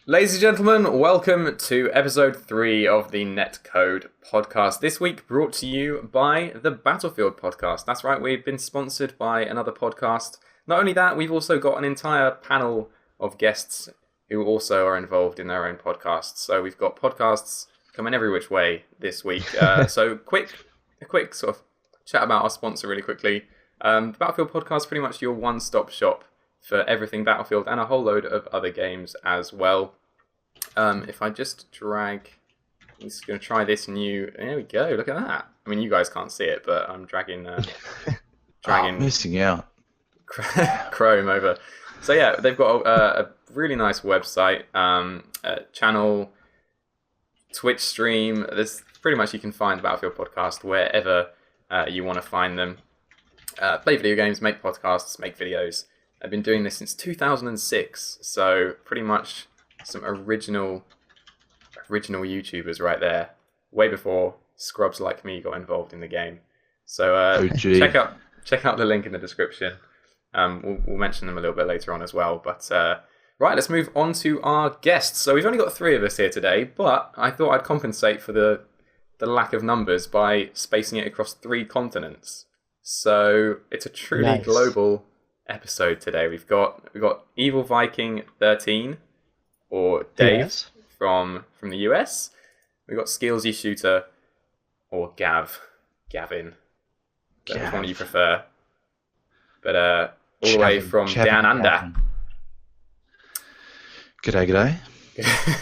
Ladies and gentlemen, welcome to episode 3 of the Netcode podcast. This week brought to you by the Battlefield podcast. That's right, we've been sponsored by another podcast. Not only that, we've also got an entire panel of guests who also are involved in their own podcasts. So we've got podcasts coming every which way this week. So a quick sort of chat about our sponsor really quickly. The Battlefield podcast is pretty much your one-stop shop for everything Battlefield and a whole load of other games as well. If I just drag, I'm just going to try this new. There we go. Look at that. I mean, you guys can't see it, but I'm dragging missing out. Chrome over. So yeah, they've got a really nice website, channel, Twitch stream. There's pretty much you can find the Battlefield podcast wherever you want to find them. Play video games, make podcasts, make videos. I've been doing this since 2006, so pretty much some original YouTubers right there, way before scrubs like me got involved in the game. So check out the link in the description. We'll mention them a little bit later on as well. But right, let's move on to our guests. So we've only got 3 of us here today, but I thought I'd compensate for the lack of numbers by spacing it across 3 continents. So it's a truly global episode today. We've got Evil Viking 13 or Dave from the US. We've got Skillsy Shooter or Gavin. Which one do you prefer? But all the way from down under. G'day.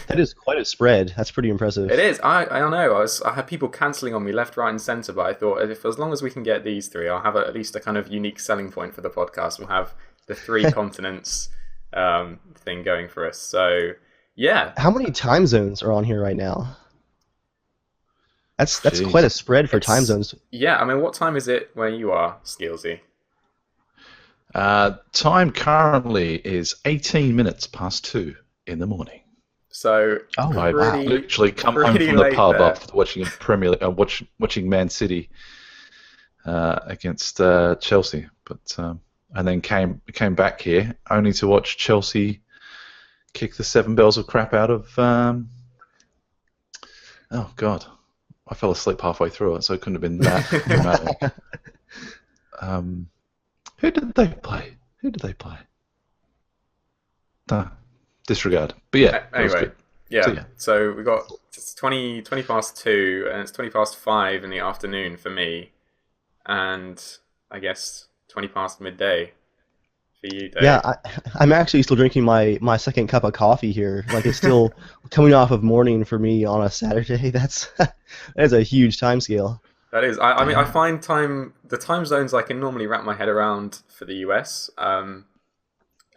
That is quite a spread. That's pretty impressive. It is. I don't know. I had people cancelling on me left, right, and centre, but I thought as long as we can get these 3, I'll have at least a kind of unique selling point for the podcast. We'll have the 3 continents thing going for us. So yeah. How many time zones are on here right now? That's quite a spread for time zones. Yeah, I mean, what time is it where you are, Skillsy? Time currently is 18 minutes past 2 in the morning. So I literally come home from the pub after watching watching Man City against Chelsea, but and then came back here only to watch Chelsea kick the 7 bells of crap out of. Oh God, I fell asleep halfway through it, so it couldn't have been that dramatic. Who did they play? Disregard. But yeah, anyway, yeah. So we got 20 past 2, and it's 20 past 5 in the afternoon for me, and I guess 20 past midday for you, Dave. Yeah, I'm actually still drinking my second cup of coffee here. Like, it's still coming off of morning for me on a Saturday. That is a huge time scale. That is. I mean, I find the time zones I can normally wrap my head around for the US.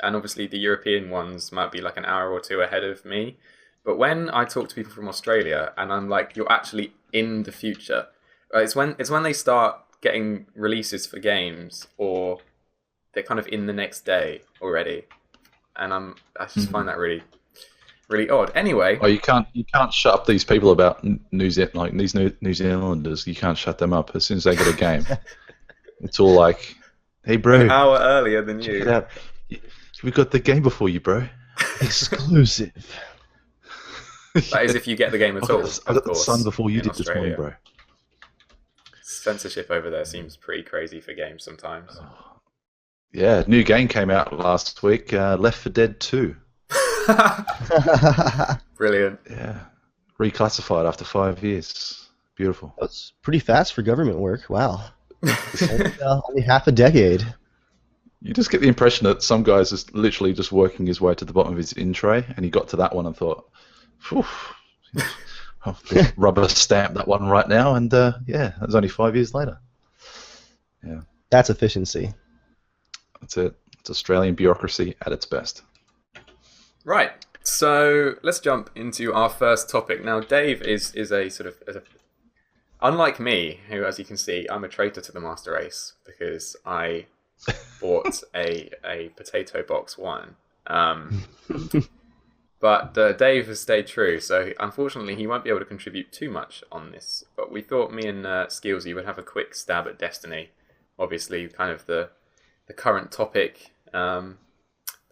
And obviously the European ones might be like an hour or 2 ahead of me. But when I talk to people from Australia and I'm like, you're actually in the future. It's when they start getting releases for games, or they're kind of in the next day already. And I just find that really, really odd. Anyway. Oh, you can't shut up these people about New Zealanders. You can't shut them up as soon as they get a game. It's all like, hey bro, an hour earlier than you. Check it out. We got the game before you, bro. Exclusive. That is if you get the game at all. I got the sun before you did this morning, bro. Censorship over there seems pretty crazy for games sometimes. Yeah, new game came out last week, Left 4 Dead 2. Brilliant. Yeah, reclassified after 5 years. Beautiful. That's pretty fast for government work. Wow. Only half a decade. You just get the impression that some guy's just literally just working his way to the bottom of his in tray, and he got to that one and thought, phew, I'll rubber stamp that one right now, and yeah, that was only 5 years later. Yeah. That's efficiency. That's it. It's Australian bureaucracy at its best. Right. So let's jump into our first topic. Now, Dave is a sort of unlike me, who, as you can see, I'm a traitor to the master race because I bought a potato box one. But Dave has stayed true, so unfortunately he won't be able to contribute too much on this. But we thought me and Skillsy would have a quick stab at Destiny. Obviously, kind of the current topic, the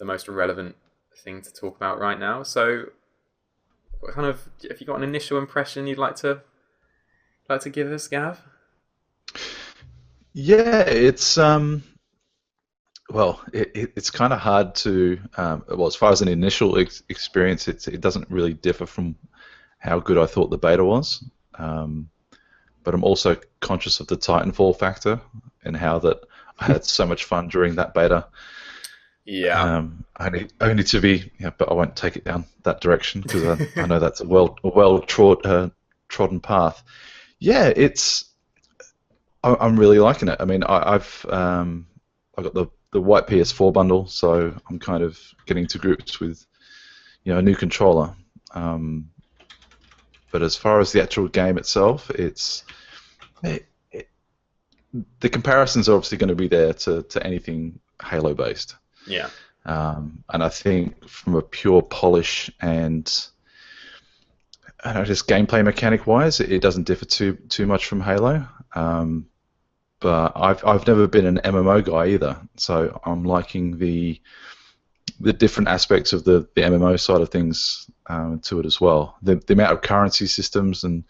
most relevant thing to talk about right now. So what kind of, have you got an initial impression you'd like to give us, Gav? Yeah, it's well, it's kind of hard to well, as far as an initial experience, it doesn't really differ from how good I thought the beta was. But I'm also conscious of the Titanfall factor and how that I had so much fun during that beta. Yeah. Only to be, yeah, but I won't take it down that direction because I know that's a well trodden path. Yeah, I'm really liking it. I mean, I've got the white PS4 bundle, so I'm kind of getting to grips with, a new controller. But as far as the actual game itself, the comparisons are obviously going to be there to anything Halo based. Yeah. And I think from a pure polish and just gameplay mechanic wise, it doesn't differ too much from Halo. But I've never been an MMO guy either, so I'm liking the different aspects of the MMO side of things to it as well. The amount of currency systems and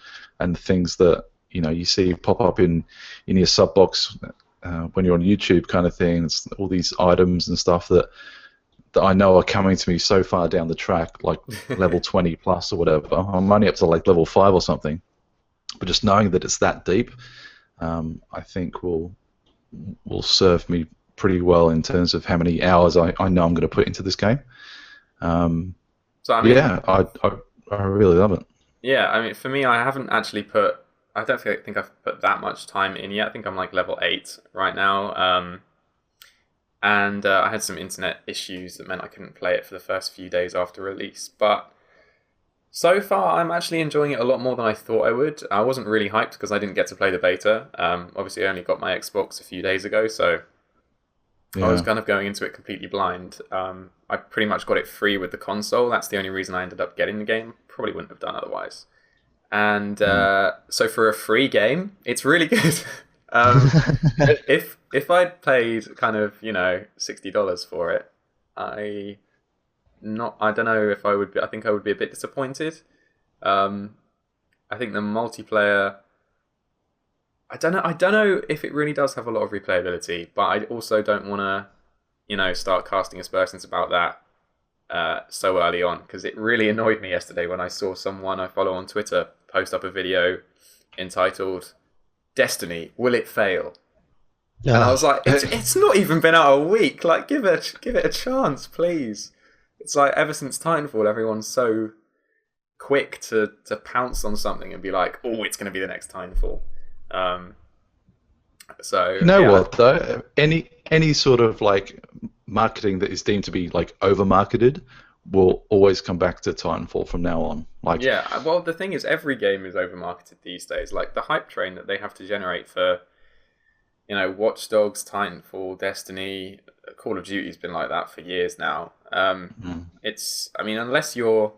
things that you see pop up in your sub box when you're on YouTube kind of thing. It's all these items and stuff that I know are coming to me so far down the track, like level 20 plus or whatever. I'm only up to like level 5 or something, but just knowing that it's that deep, I think will serve me pretty well in terms of how many hours I know I'm going to put into this game. So I mean, yeah, I really love it. Yeah, I mean, for me, I don't think I've put that much time in yet. I think I'm like level 8 right now. And I had some internet issues that meant I couldn't play it for the first few days after release. But so far, I'm actually enjoying it a lot more than I thought I would. I wasn't really hyped because I didn't get to play the beta. Obviously, I only got my Xbox a few days ago, so Yeah. I was kind of going into it completely blind. I pretty much got it free with the console. That's the only reason I ended up getting the game. Probably wouldn't have done otherwise. And so for a free game, it's really good. If I'd paid kind of $60 for it, I don't know if I would be. I think I would be a bit disappointed. I think the multiplayer, I don't know if it really does have a lot of replayability, but I also don't want to start casting aspersions about that so early on, because it really annoyed me yesterday when I saw someone I follow on Twitter post up a video entitled "Destiny, will it fail?" And I was like, it's not even been out a week. Like, give it a chance, please. It's like ever since Titanfall, everyone's so quick to pounce on something and be like, "Oh, it's going to be the next Titanfall." So What though? Any sort of like marketing that is deemed to be like over marketed will always come back to Titanfall from now on. Like, yeah, well, the thing is, every game is over marketed these days. Like the hype train that they have to generate for Watch Dogs, Titanfall, Destiny, Call of Duty's been like that for years now. It's, I mean, unless you're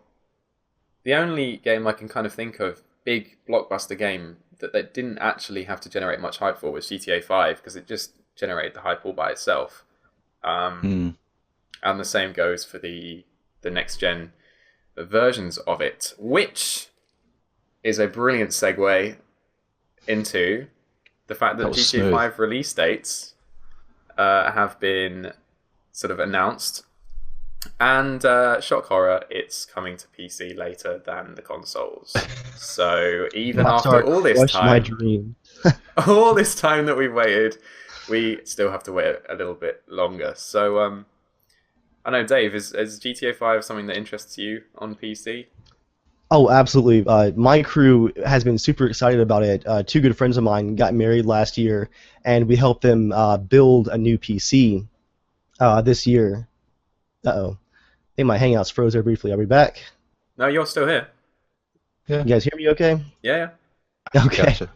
the only game I can kind of think of, big blockbuster game that didn't actually have to generate much hype for was GTA 5, because it just generated the hype all by itself. And the same goes for the next gen versions of it, which is a brilliant segue into the fact that GTA 5 release dates have been sort of announced, and shock horror, it's coming to PC later than the consoles. So even after all this time, my dream. all this time that we've waited, we still have to wait a little bit longer. So I know, Dave, is GTA 5 something that interests you on PC? Oh, absolutely. My crew has been super excited about it. Two good friends of mine got married last year, and we helped them build a new PC this year. Uh-oh. I think my Hangouts froze there briefly. Are we back? No, you're still here. Yeah. You guys hear me okay? Yeah. Okay. Gotcha.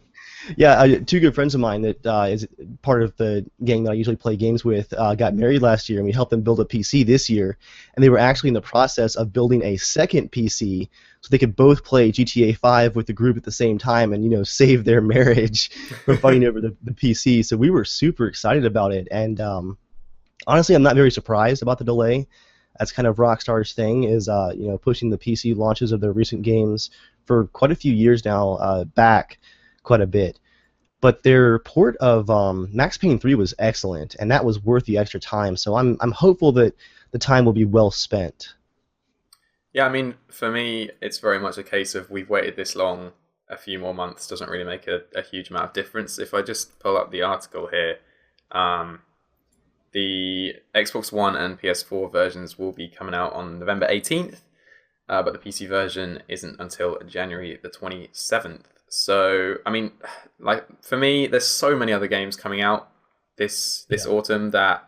Yeah, two good friends of mine that is part of the gang that I usually play games with got married last year, and we helped them build a PC this year. And they were actually in the process of building a second PC so they could both play GTA 5 with the group at the same time and, save their marriage from fighting over the PC. So we were super excited about it. And honestly, I'm not very surprised about the delay. That's kind of Rockstar's thing, is pushing the PC launches of their recent games for quite a few years now back quite a bit. But their port of Max Payne 3 was excellent, and that was worth the extra time. So I'm hopeful that the time will be well spent. Yeah, I mean, for me, it's very much a case of we've waited this long. A few more months doesn't really make a huge amount of difference. If I just pull up the article here, the Xbox One and PS4 versions will be coming out on November 18th, but the PC version isn't until January the 27th. So, I mean, like for me, there's so many other games coming out this autumn that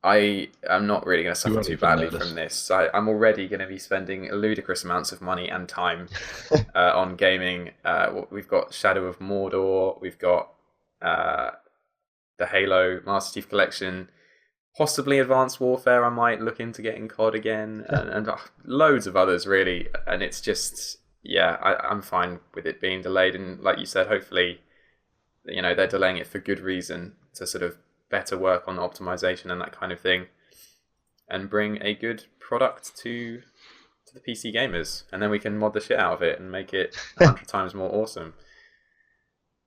I am not really going to suffer too badly from this. I'm already going to be spending ludicrous amounts of money and time on gaming. We've got Shadow of Mordor, we've got the Halo Master Chief Collection, possibly Advanced Warfare. I might look into getting COD again, and loads of others really. And it's just, I'm fine with it being delayed. And like you said, hopefully, they're delaying it for good reason, to sort of better work on optimization and that kind of thing, and bring a good product to the PC gamers, and then we can mod the shit out of it and make it 100 times more awesome.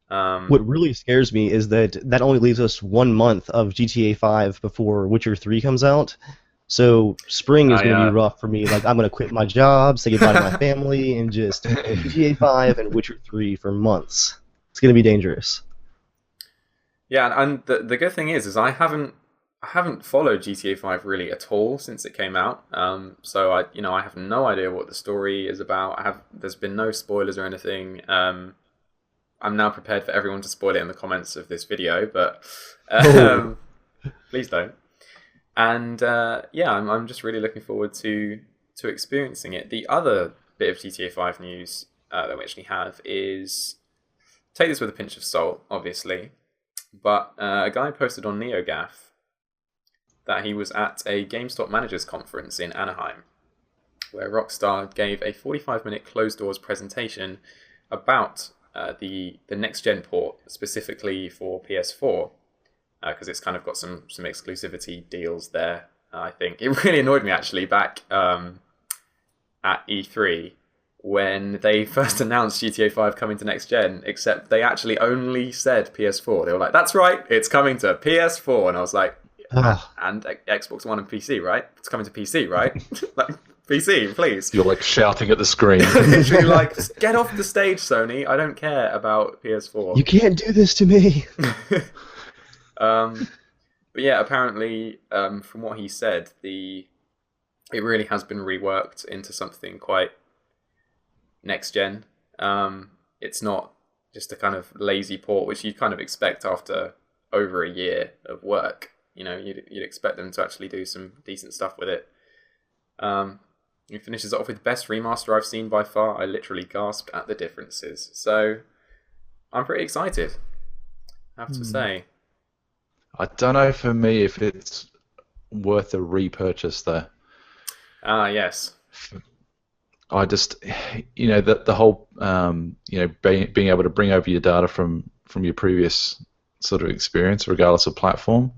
What really scares me is that only leaves us 1 month of GTA 5 before Witcher 3 comes out. So spring is going to be rough for me. Like, I'm going to quit my job, say goodbye to my family, and just GTA 5 and Witcher 3 for months. It's going to be dangerous. Yeah, and the good thing is I haven't followed GTA 5 really at all since it came out. So I have no idea what the story is about. There's been no spoilers or anything. I'm now prepared for everyone to spoil it in the comments of this video, but please don't. And I'm just really looking forward to experiencing it. The other bit of GTA 5 news that we actually have is, take this with a pinch of salt, obviously, but a guy posted on NeoGAF that he was at a GameStop managers conference in Anaheim, where Rockstar gave a 45-minute closed-doors presentation about the next-gen port, specifically for PS4, because it's kind of got some exclusivity deals there. I think it really annoyed me actually back at E3 when they first announced GTA 5 coming to next gen, except they actually only said PS4. They were like, "That's right, it's coming to PS4," and I was like, "And Xbox One and PC, right? It's coming to PC, right? Like, PC, please." You're like shouting at the screen. Literally, like, get off the stage, Sony. I don't care about PS4. You can't do this to me. But yeah, apparently, from what he said, it really has been reworked into something quite next gen. It's not just a kind of lazy port, which you'd kind of expect after over a year of work. You'd expect them to actually do some decent stuff with it. He finishes off with best remaster I've seen by far. I literally gasped at the differences. So I'm pretty excited, I have to say. I don't know for me if it's worth a repurchase though. Yes. I just, the whole, being able to bring over your data from your previous sort of experience, regardless of platform.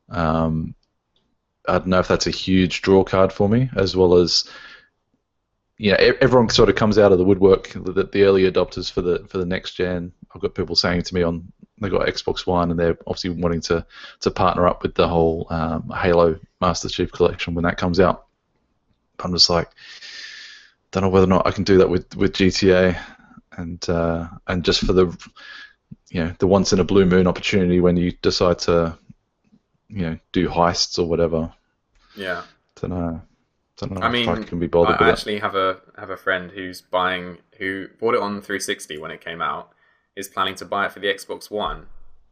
I don't know if that's a huge draw card for me, as well as, everyone sort of comes out of the woodwork, the early adopters for the next gen. I've got people saying to me they got Xbox One, and they're obviously wanting to partner up with the whole Halo Master Chief Collection when that comes out. I'm just like, don't know whether or not I can do that with GTA, and just for the once in a blue moon opportunity when you decide to do heists or whatever. Yeah. Don't know I mean, if I can be bothered with I actually have a friend who bought it on 360 when it came out, is planning to buy it for the Xbox One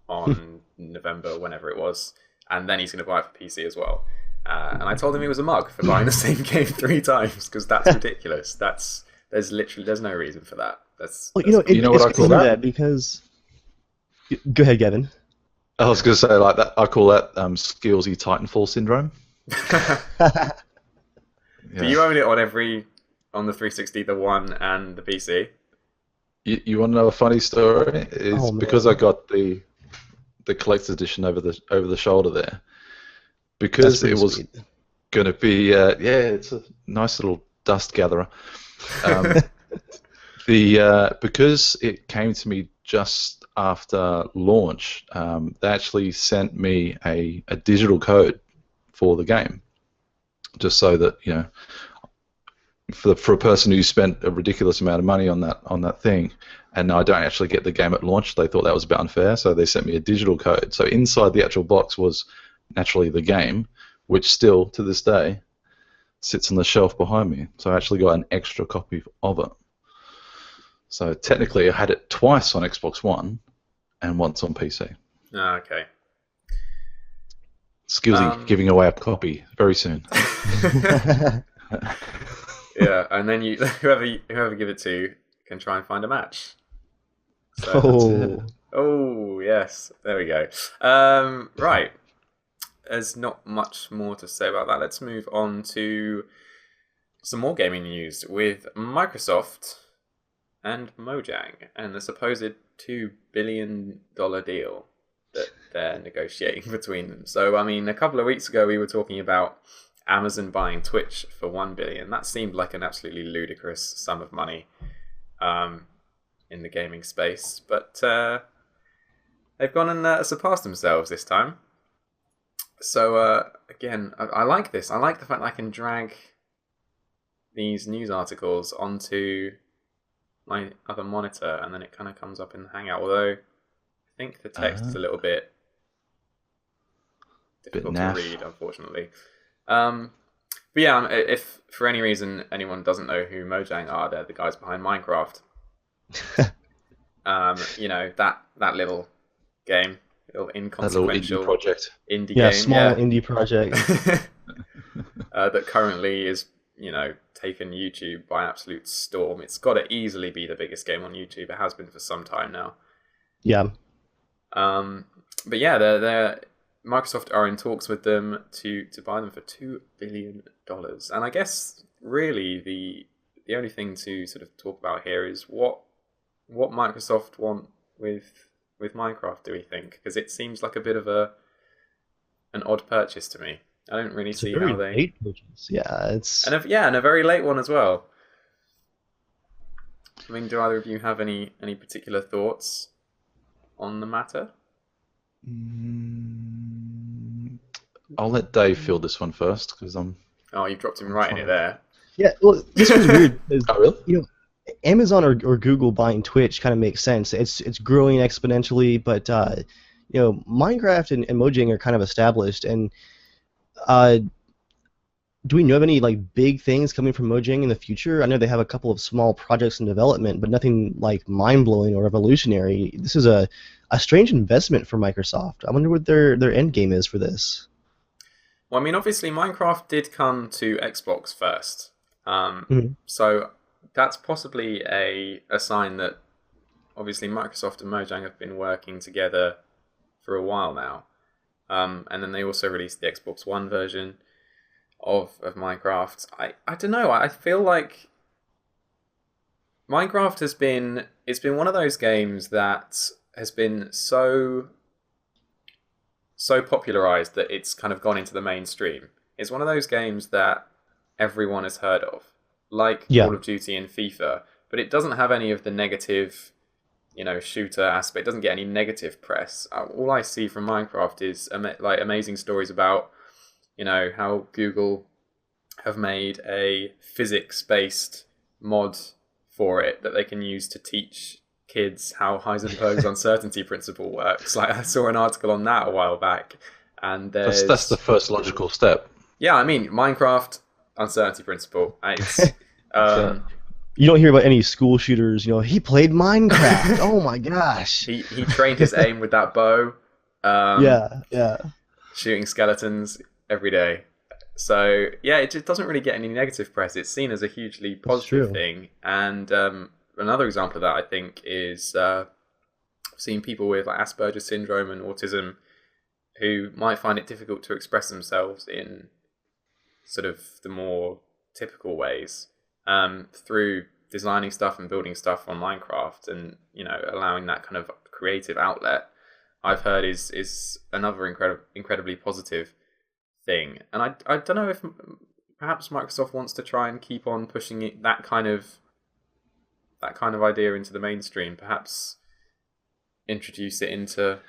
on November, whenever it was, and then he's going to buy it for PC as well. And I told him he was a mug for buying the same game 3 times, because that's ridiculous. There's no reason for that. That's what I call that? Because go ahead, Gavin. I was going to say like that. I call that skillsy Titanfall syndrome. Do you own it on the 360, the One, and the PC? You want to know a funny story? Because I got the collector's edition over the shoulder there. Because it was going to be it's a nice little dust gatherer. Um, because it came to me just after launch, they actually sent me a digital code for the game, just so that for a person who spent a ridiculous amount of money on that thing, and I don't actually get the game at launch, they thought that was a bit unfair, so they sent me a digital code. So inside the actual box was naturally the game, which still to this day sits on the shelf behind me. So I actually got an extra copy of it. So technically, I had it twice on Xbox One and once on PC. Oh, okay. Skillsy giving away a copy very soon. Yeah, and then whoever give it to can try and find a match. So oh yes, there we go. Right, there's not much more to say about that. Let's move on to some more gaming news with Microsoft and Mojang and the supposed $2 billion deal that they're negotiating between them. So, I mean, a couple of weeks ago we were talking about Amazon buying Twitch for $1 billion. That seemed like an absolutely ludicrous sum of money in the gaming space. But they've gone and surpassed themselves this time. So, again, I like this. I like the fact that I can drag these news articles onto my other monitor and then it kind of comes up in the Hangout. Although I think the text is a little bit difficult to read, unfortunately. But yeah, if for any reason anyone doesn't know who Mojang are, they're the guys behind Minecraft. That little game, little inconsequential indie project. Indie yeah, game. Small indie project. That currently is, taken YouTube by absolute storm. It's got to easily be the biggest game on YouTube. It has been for some time now. Yeah. But yeah, they're Microsoft are in talks with them to buy them for $2 billion. And I guess really the only thing to sort of talk about here is what Microsoft want with Minecraft, do we think? Because it seems like a bit of an odd purchase to me. I don't really see how they late purchase. Yeah, it's and a very late one as well. I mean, do either of you have any particular thoughts on the matter? I'll let Dave field this one first because I'm. Oh, you dropped him right in it there. Yeah, well, this was weird. Oh, really? Amazon or Google buying Twitch kind of makes sense. It's growing exponentially, but Minecraft and Mojang are kind of established. And do we know of any big things coming from Mojang in the future? I know they have a couple of small projects in development, but nothing mind blowing or revolutionary. This is a strange investment for Microsoft. I wonder what their end game is for this. Well, I mean, obviously, Minecraft did come to Xbox first, so that's possibly a sign that obviously Microsoft and Mojang have been working together for a while now. And then they also released the Xbox One version of Minecraft. I don't know. I feel like Minecraft has been one of those games that has been so popularized that it's kind of gone into the mainstream. It's one of those games that everyone has heard of, like Call of Duty and FIFA, but it doesn't have any of the negative, shooter aspect. It doesn't get any negative press. All I see from Minecraft is amazing stories about, how Google have made a physics-based mod for it that they can use to teach kids how Heisenberg's uncertainty principle works. I saw an article on that a while back, and that's the first logical step. Yeah, I mean, Minecraft uncertainty principle. It's, you don't hear about any school shooters. He played Minecraft. Oh my gosh. He trained his aim with that bow. Yeah. Shooting skeletons every day. So yeah, it just doesn't really get any negative press. It's seen as a hugely positive thing. And another example of that, I think, is seeing people with Asperger's syndrome and autism who might find it difficult to express themselves in sort of the more typical ways through designing stuff and building stuff on Minecraft, and allowing that kind of creative outlet. I've heard is another incredibly positive thing, and I don't know if perhaps Microsoft wants to try and keep on pushing that kind of idea into the mainstream. Perhaps introduce it into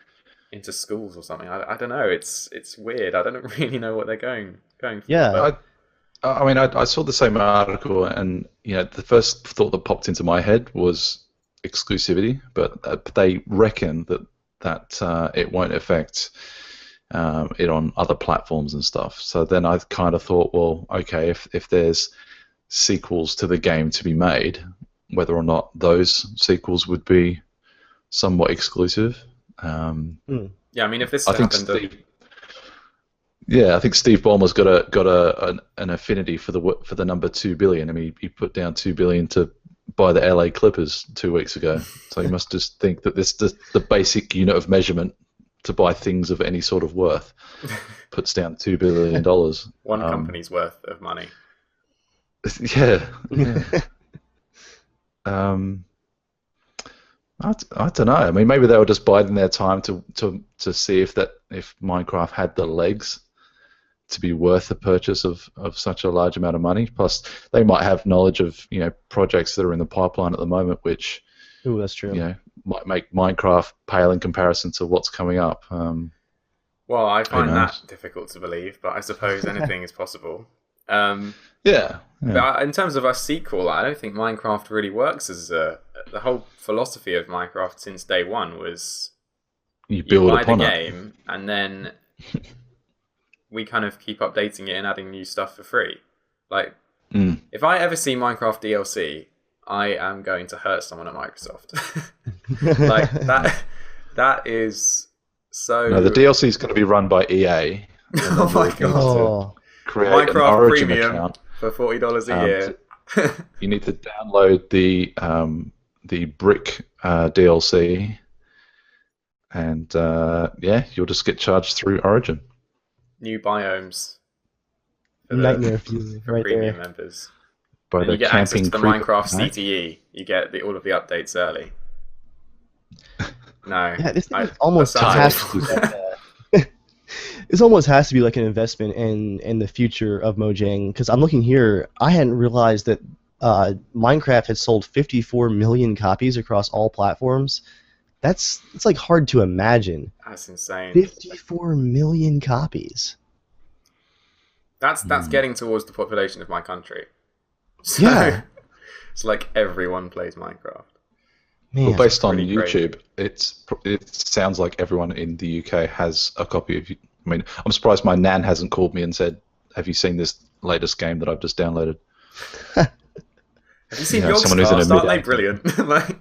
schools or something. I don't know. It's weird. I don't really know what they're going for. Yeah. But I mean, I saw the same article, and the first thought that popped into my head was exclusivity, but they reckon that it won't affect it on other platforms and stuff. So then I kind of thought, well, okay, if there's sequels to the game to be made, whether or not those sequels would be somewhat exclusive. Yeah, I mean, if this I think happened, I think Steve Ballmer's got an affinity for the number 2 billion. I mean, he put down 2 billion to buy the LA Clippers 2 weeks ago. So he must just think that this the basic unit of measurement to buy things of any sort of worth puts down $2 billion. one company's worth of money. Yeah. I don't know. I mean, maybe they were just biding their time to see if Minecraft had the legs to be worth the purchase of such a large amount of money. Plus, they might have knowledge of projects that are in the pipeline at the moment, which that's true. Might make Minecraft pale in comparison to what's coming up. Well, I find that difficult to believe, but I suppose anything is possible. Yeah. But in terms of a sequel, I don't think Minecraft really works as the whole philosophy of Minecraft since day one was you build buy upon the it. game and then we kind of keep updating it and adding new stuff for free. Like, if I ever see Minecraft DLC, I am going to hurt someone at Microsoft. Like that is so. No, the DLC is going to be run by EA. Oh my god! Create Minecraft an Origin Premium account for $40 a year. You need to download the Brick DLC, and you'll just get charged through Origin. New biomes. Nightmare Fuel, right premium there. members. By And the you get access to the Creeper, Minecraft right? CTE. You get all of the updates early. No. Yeah, this thing almost that sounds has awful. to be this almost has to be like an investment in the future of Mojang, because I'm looking here, I hadn't realized that Minecraft had sold 54 million copies across all platforms. It's like hard to imagine. That's insane. 54 million copies. That's getting towards the population of my country. So, Yeah. it's like everyone plays Minecraft. Man. Well, based on pretty YouTube, it sounds like everyone in the UK has a copy of. I mean, I'm surprised my nan hasn't called me and said, "Have you seen this latest game that I've just downloaded?" Have you seen someone who's in a Yogscast? Aren't they mid-act. brilliant? Like,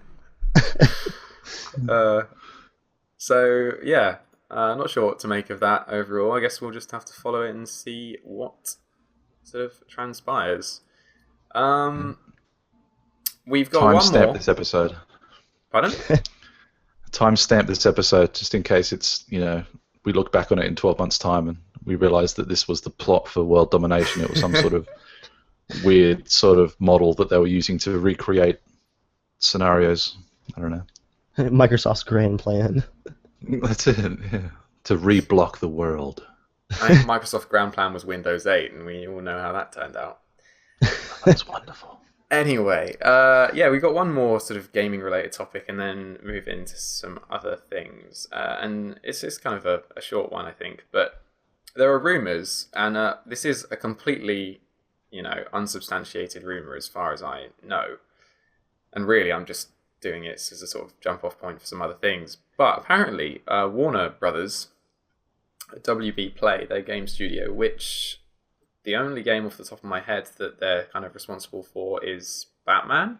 so yeah, not sure what to make of that overall. I guess we'll just have to follow it and see what sort of transpires. We've got one Timestamp more. this episode. Pardon? Timestamp this episode just in case it's we look back on it in 12 months' time and we realise that this was the plot for world domination. It was some sort of weird sort of model that they were using to recreate scenarios. I don't know. Microsoft's grand plan. That's it. Yeah. To reblock the world. I think Microsoft Grand Plan was Windows 8, and we all know how that turned out. That's wonderful. Anyway, we got one more sort of gaming-related topic, and then move into some other things. And it's just kind of a short one, I think. But there are rumours, and this is a completely, unsubstantiated rumour as far as I know. And really, I'm just doing it as a sort of jump-off point for some other things. But apparently, Warner Brothers, WB Play, their game studio, which the only game off the top of my head that they're kind of responsible for is Batman.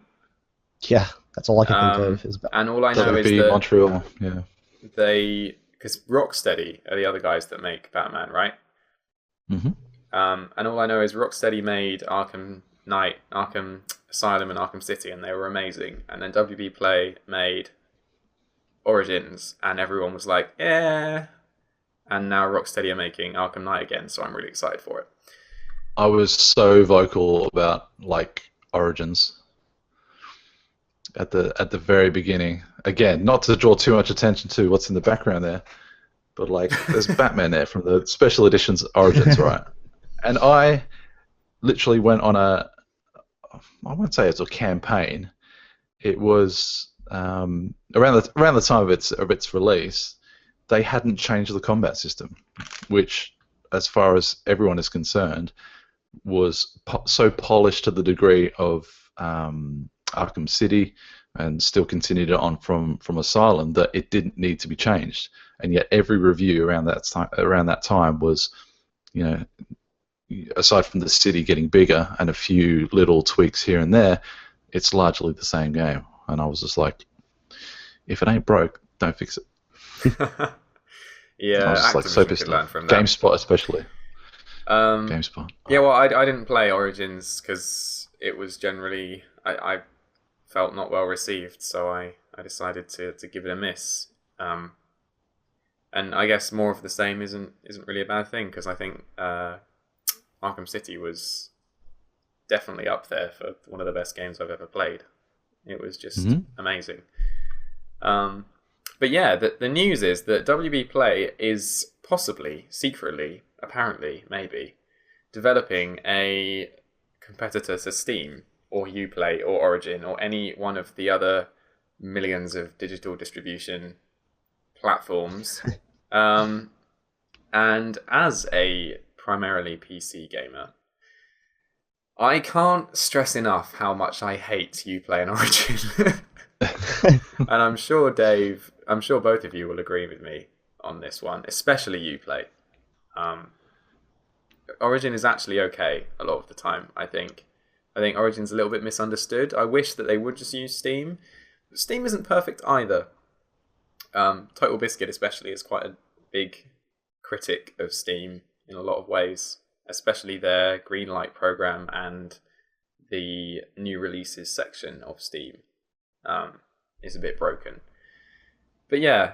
Yeah, that's all I can think of. Is And all I know is WB that Montreal. Yeah. because Rocksteady are the other guys that make Batman, right? Mm-hmm. And all I know is Rocksteady made Arkham Knight, Arkham Asylum, and Arkham City, and they were amazing. And then WB Play made Origins, and everyone was like, yeah. And now Rocksteady are making Arkham Knight again, so I'm really excited for it. I was so vocal about Origins at the very beginning. Again, not to draw too much attention to what's in the background there, but like there's Batman there from the special editions Origins, right? And I literally went on I won't say it's a campaign. It was around the time of its release. They hadn't changed the combat system, which, as far as everyone is concerned, was so polished to the degree of Arkham City, and still continued it on from Asylum, that it didn't need to be changed. And yet, every review around that time was, aside from the city getting bigger and a few little tweaks here and there, it's largely the same game. And I was just like, if it ain't broke, don't fix it. Yeah, I was just like so pissed off. GameSpot especially. GameSpot. Yeah, well, I didn't play Origins because it was generally I felt not well received, so I decided to give it a miss. And I guess more of the same isn't really a bad thing, because I think Arkham City was definitely up there for one of the best games I've ever played. It was just amazing. But yeah, the news is that WB Play is possibly, secretly, apparently, maybe, developing a competitor to Steam, or Uplay, or Origin, or any one of the other millions of digital distribution platforms. And as a primarily PC gamer, I can't stress enough how much I hate Uplay and Origin. And I'm sure, Dave, both of you will agree with me on this one, especially Uplay. Origin is actually okay a lot of the time, I think. I think Origin's a little bit misunderstood. I wish that they would just use Steam. But Steam isn't perfect either. Total Biscuit especially is quite a big critic of Steam in a lot of ways, especially their Greenlight program and the new releases section of Steam is a bit broken. But yeah,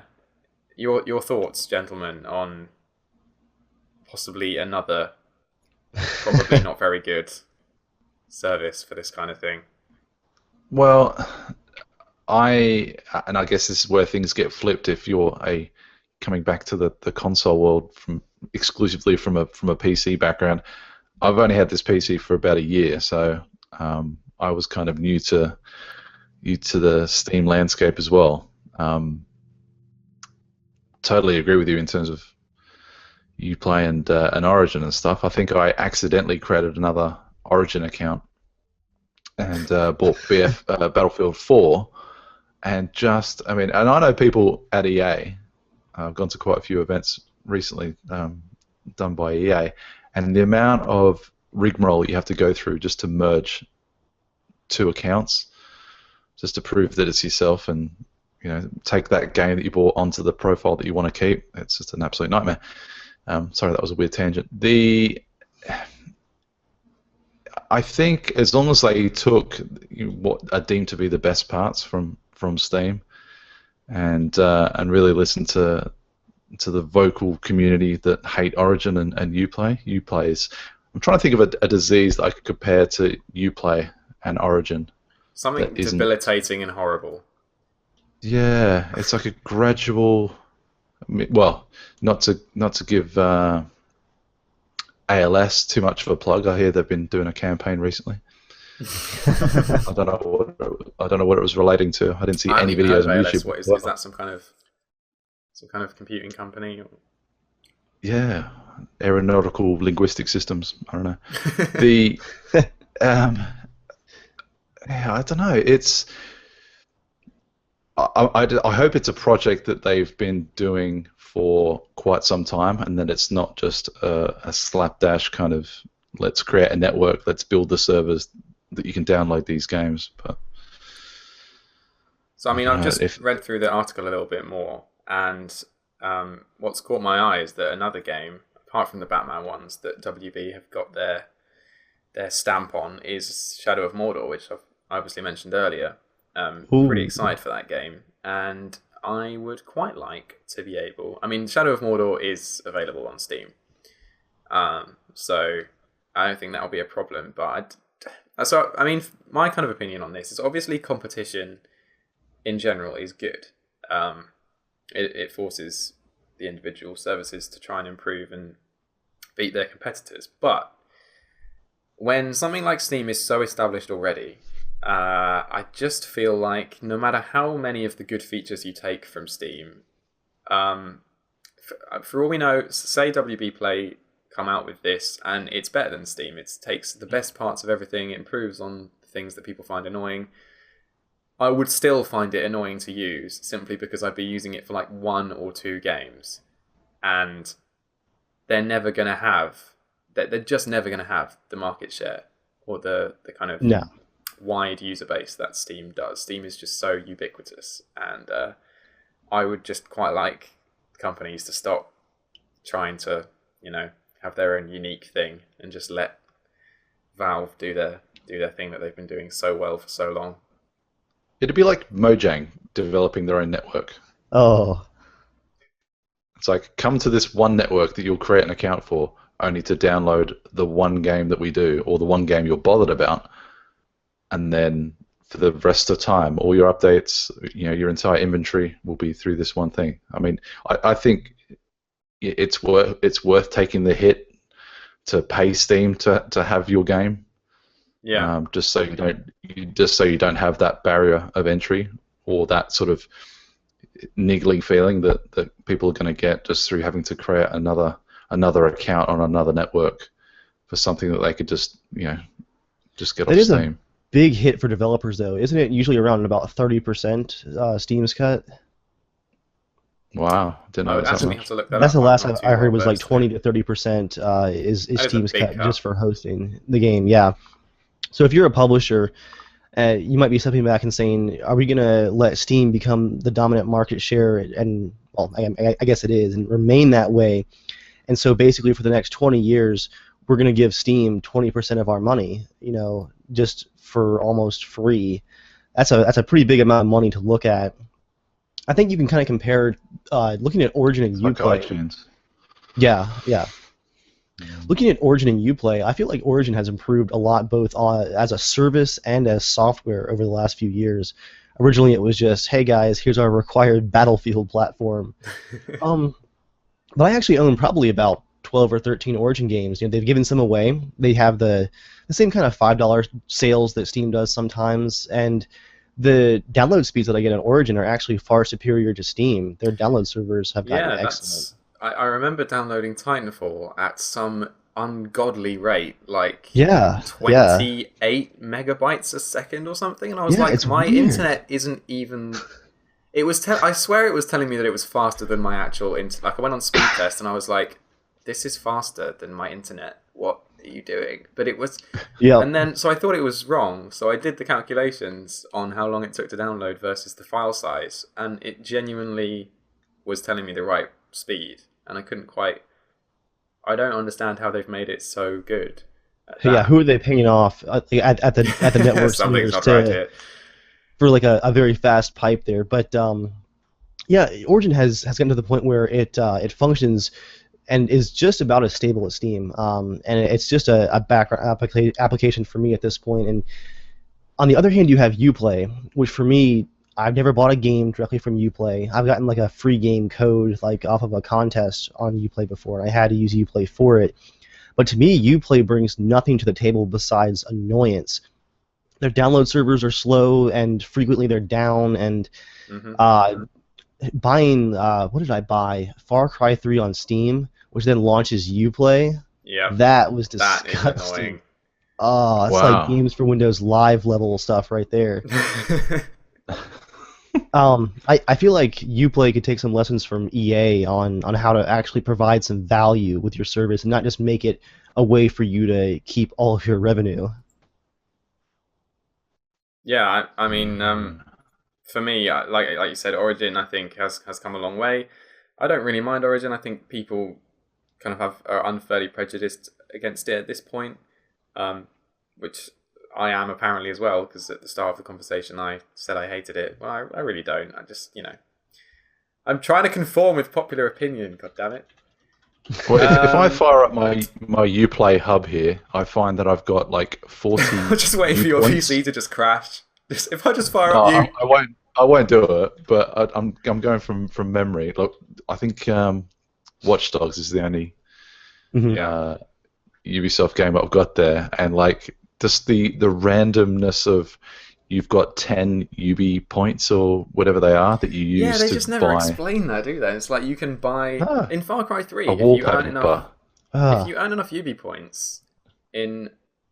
your thoughts, gentlemen, on possibly another, probably not very good service for this kind of thing. Well, I guess this is where things get flipped if you're coming back to the console world exclusively from a PC background. I've only had this PC for about a year, so I was kind of new to the Steam landscape as well. Totally agree with you in terms of Uplay and Origin and stuff. I think I accidentally created another Origin account and bought Battlefield 4, and and I know people at EA. I've gone to quite a few events recently done by EA, and the amount of rigmarole you have to go through just to merge two accounts, just to prove that it's yourself, and take that game that you bought onto the profile that you want to keep. It's just an absolute nightmare. Sorry, that was a weird tangent. I think as long as they took what are deemed to be the best parts from Steam, and really listen to the vocal community that hate Origin and Uplay. Uplay is, I'm trying to think of a disease that I could compare to Uplay and Origin. Something debilitating and horrible. Yeah, it's like a gradual. Well, not to give ALS too much of a plug. I hear they've been doing a campaign recently. I don't know what it was relating to. I didn't see any videos on YouTube. What is that? Some kind of computing company? Or? Yeah, aeronautical linguistic systems. I don't know. Yeah, I don't know. It's. I hope it's a project that they've been doing for quite some time, and that it's not just a slapdash kind of let's create a network, let's build the servers that you can download these games. But so I've just read through the article a little bit more, and what's caught my eye is that another game, apart from the Batman ones, that WB have got their stamp on is Shadow of Mordor, which I've obviously mentioned earlier. Pretty excited for that game, and I would quite like to be able. Shadow of Mordor is available on Steam, so I don't think that'll be a problem. But my kind of opinion on this is obviously competition in general is good. It forces the individual services to try and improve and beat their competitors. But when something like Steam is so established already, I just feel like no matter how many of the good features you take from Steam, for all we know, say WB Play come out with this and it's better than Steam. It takes the best parts of everything, it improves on things that people find annoying. I would still find it annoying to use simply because I'd be using it for like 1 or 2 games, and they're just never going to have the market share or the kind of wide user base that Steam does. Steam is just so ubiquitous, and I would just quite like companies to stop trying to, have their own unique thing and just let Valve do their thing that they've been doing so well for so long. It'd be like Mojang developing their own network. Oh. It's like, come to this one network that you'll create an account for, only to download the one game that we do, or the one game you're bothered about, and then for the rest of the time, all your updates, your entire inventory will be through this one thing. I mean, I think it's worth taking the hit to pay Steam to have your game. Yeah. Just so you don't have that barrier of entry or that sort of niggling feeling that people are going to get just through having to create another account on another network for something that they could just get off Steam. Big hit for developers, though, isn't it? Usually around about 30% Steam's cut. Wow, didn't know that much. That's the last I heard was like 20 to 30% is Steam's cut just for hosting the game. Yeah. So if you're a publisher, you might be stepping back and saying, "Are we going to let Steam become the dominant market share?" And well, I guess it is, and remain that way. And so basically, for the next 20 years, we're going to give Steam 20% of our money, just for almost free. That's a pretty big amount of money to look at. I think you can kind of compare looking at Origin and Uplay. iTunes. Yeah. Looking at Origin and Uplay, I feel like Origin has improved a lot, both as a service and as software over the last few years. Originally, it was just, hey guys, here's our required Battlefield platform. But I actually own probably about 12 or 13 Origin games. They've given some away. They have the same kind of $5 sales that Steam does sometimes, and the download speeds that I get on Origin are actually far superior to Steam. Their download servers have gotten excellent. I remember downloading Titanfall at some ungodly rate, like 28 megabytes a second or something, and I was like, my internet isn't even... It was. I swear it was telling me that it was faster than my actual internet. Like, I went on speed test and I was like, "This is faster than my internet. What are you doing?" But it was. Yeah. And then, so I thought it was wrong. So I did the calculations on how long it took to download versus the file size, and it genuinely was telling me the right speed. And I couldn't quite. I don't understand how they've made it so good. Yeah, who are they paying off at the network Something's not right here. For like a very fast pipe there? But yeah, Origin has gotten to the point where it functions and is just about as stable as Steam, and it's just a background application for me at this point. And on the other hand, you have Uplay, which for me, I've never bought a game directly from Uplay. I've gotten like a free game code like off of a contest on Uplay before, and I had to use Uplay for it. But to me, Uplay brings nothing to the table besides annoyance. Their download servers are slow, and frequently they're down. And buying, what did I buy? Far Cry 3 on Steam, which then launches Uplay. Yeah, that was disgusting. That is annoying. Oh, it's like Games for Windows Live level stuff right there. I feel like Uplay could take some lessons from EA on how to actually provide some value with your service and not just make it a way for you to keep all of your revenue. Yeah, I mean, for me, like you said, Origin I think has come a long way. I don't really mind Origin. I think people kind of are unfairly prejudiced against it at this point, which I am apparently as well, because at the start of the conversation I said I hated it. Well, I really don't. I just, I'm trying to conform with popular opinion, God damn it. Well, if I fire up my Uplay hub here, I find that I've got like 40. I'm just waiting for your PC to just crash. If I just fire up I won't. I won't do it, but I'm going from memory. Look, I think Watch Dogs is the only Mhm. Yeah. Ubisoft game I've got there, and like just the randomness of you've got 10 Ubi points or whatever they are that you Yeah, use they to just never buy explain that, do they? It's like you can buy ah, in Far Cry a 3 wallpaper. if Ah, you earn enough UB points in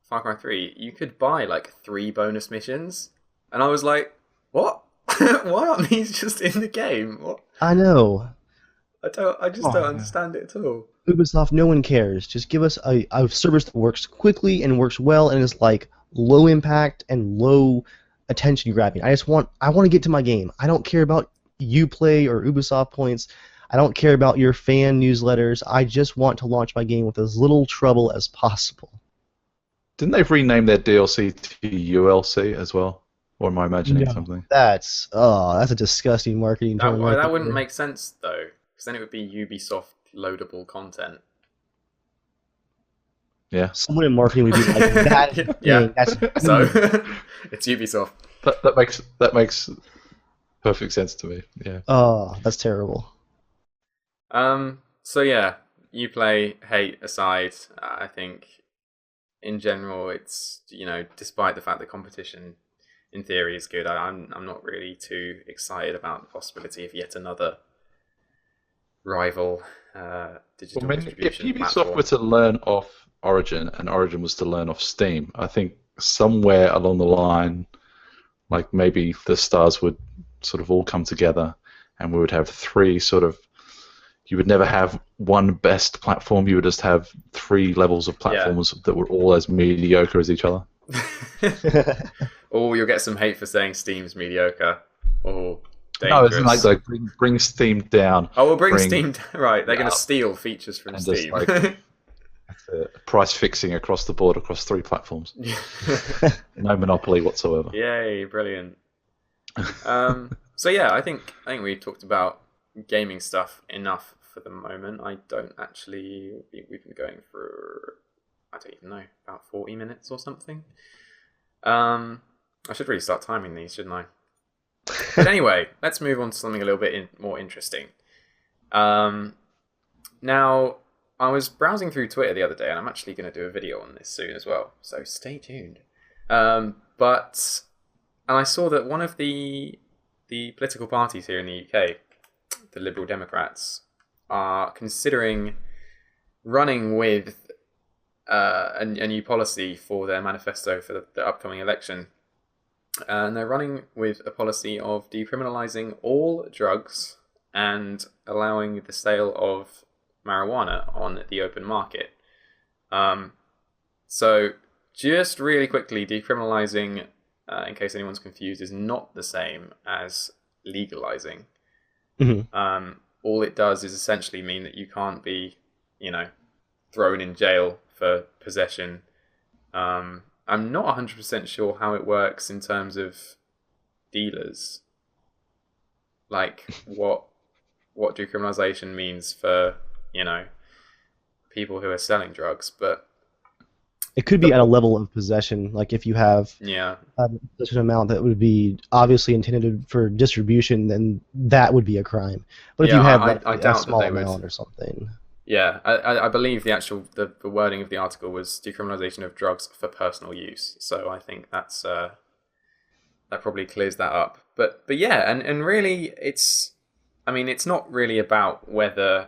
Far Cry 3, you could buy like 3 bonus missions. And I was like, what? Why aren't these just in the game? What? I know. I just don't Oh, yeah. understand it at all. Ubisoft, no one cares. Just give us a service that works quickly and works well and is like low impact and low attention grabbing. I want to get to my game. I don't care about Uplay or Ubisoft points. I don't care about your fan newsletters. I just want to launch my game with as little trouble as possible. Didn't they rename their DLC to ULC as well? Or am I imagining No. something? That's a disgusting marketing term right That wouldn't there. make sense though, because then it would be Ubisoft loadable content. Yeah, Someone in marketing would be like, "That is the Yeah. thing. That's So it's Ubisoft. that makes perfect sense to me. Yeah. oh, that's terrible." So yeah, Uplay hate aside, I think in general it's despite the fact that competition in theory is good, I'm not really too excited about the possibility of yet another rival digital Well, I mean, if distribution Ubisoft platform. were to learn off Origin and Origin was to learn off Steam, I think somewhere along the line, like maybe the stars would sort of all come together and we would have three sort of. You would never have one best platform, you would just have three levels of platforms that were all as mediocre as each other. Oh, you'll get some hate for saying Steam's mediocre. Oh, No, it's dangerous. like bring Steam down. Oh, we'll bring bring Steam. Right, they're going to up, steal features from and just Steam. like price fixing across the board across three platforms. No monopoly whatsoever. Yay, brilliant. So yeah, I think we've talked about gaming stuff enough for the moment. I don't actually. We've been going for I don't even know about 40 minutes or something. I should really start timing these, shouldn't I? But anyway, let's move on to something a little bit more interesting. Now, I was browsing through Twitter the other day, and I'm actually going to do a video on this soon as well, so stay tuned. And I saw that one of the political parties here in the UK, the Liberal Democrats, are considering running with a new policy for their manifesto for the upcoming election. And they're running with a policy of decriminalising all drugs and allowing the sale of marijuana on the open market. So just really quickly, decriminalising, in case anyone's confused, is not the same as legalising. Mhm. All it does is essentially mean that you can't be, thrown in jail for possession. I'm not 100% sure how it works in terms of dealers. Like what decriminalisation means for, people who are selling drugs, but It could be at a level of possession, like if you have yeah. such an amount that would be obviously intended for distribution, then that would be a crime. But if Yeah, you have I like doubt a that small they would. amount or something, Yeah, I believe the wording of the article was decriminalisation of drugs for personal use. So I think that's that probably clears that up. But yeah, and really it's not really about whether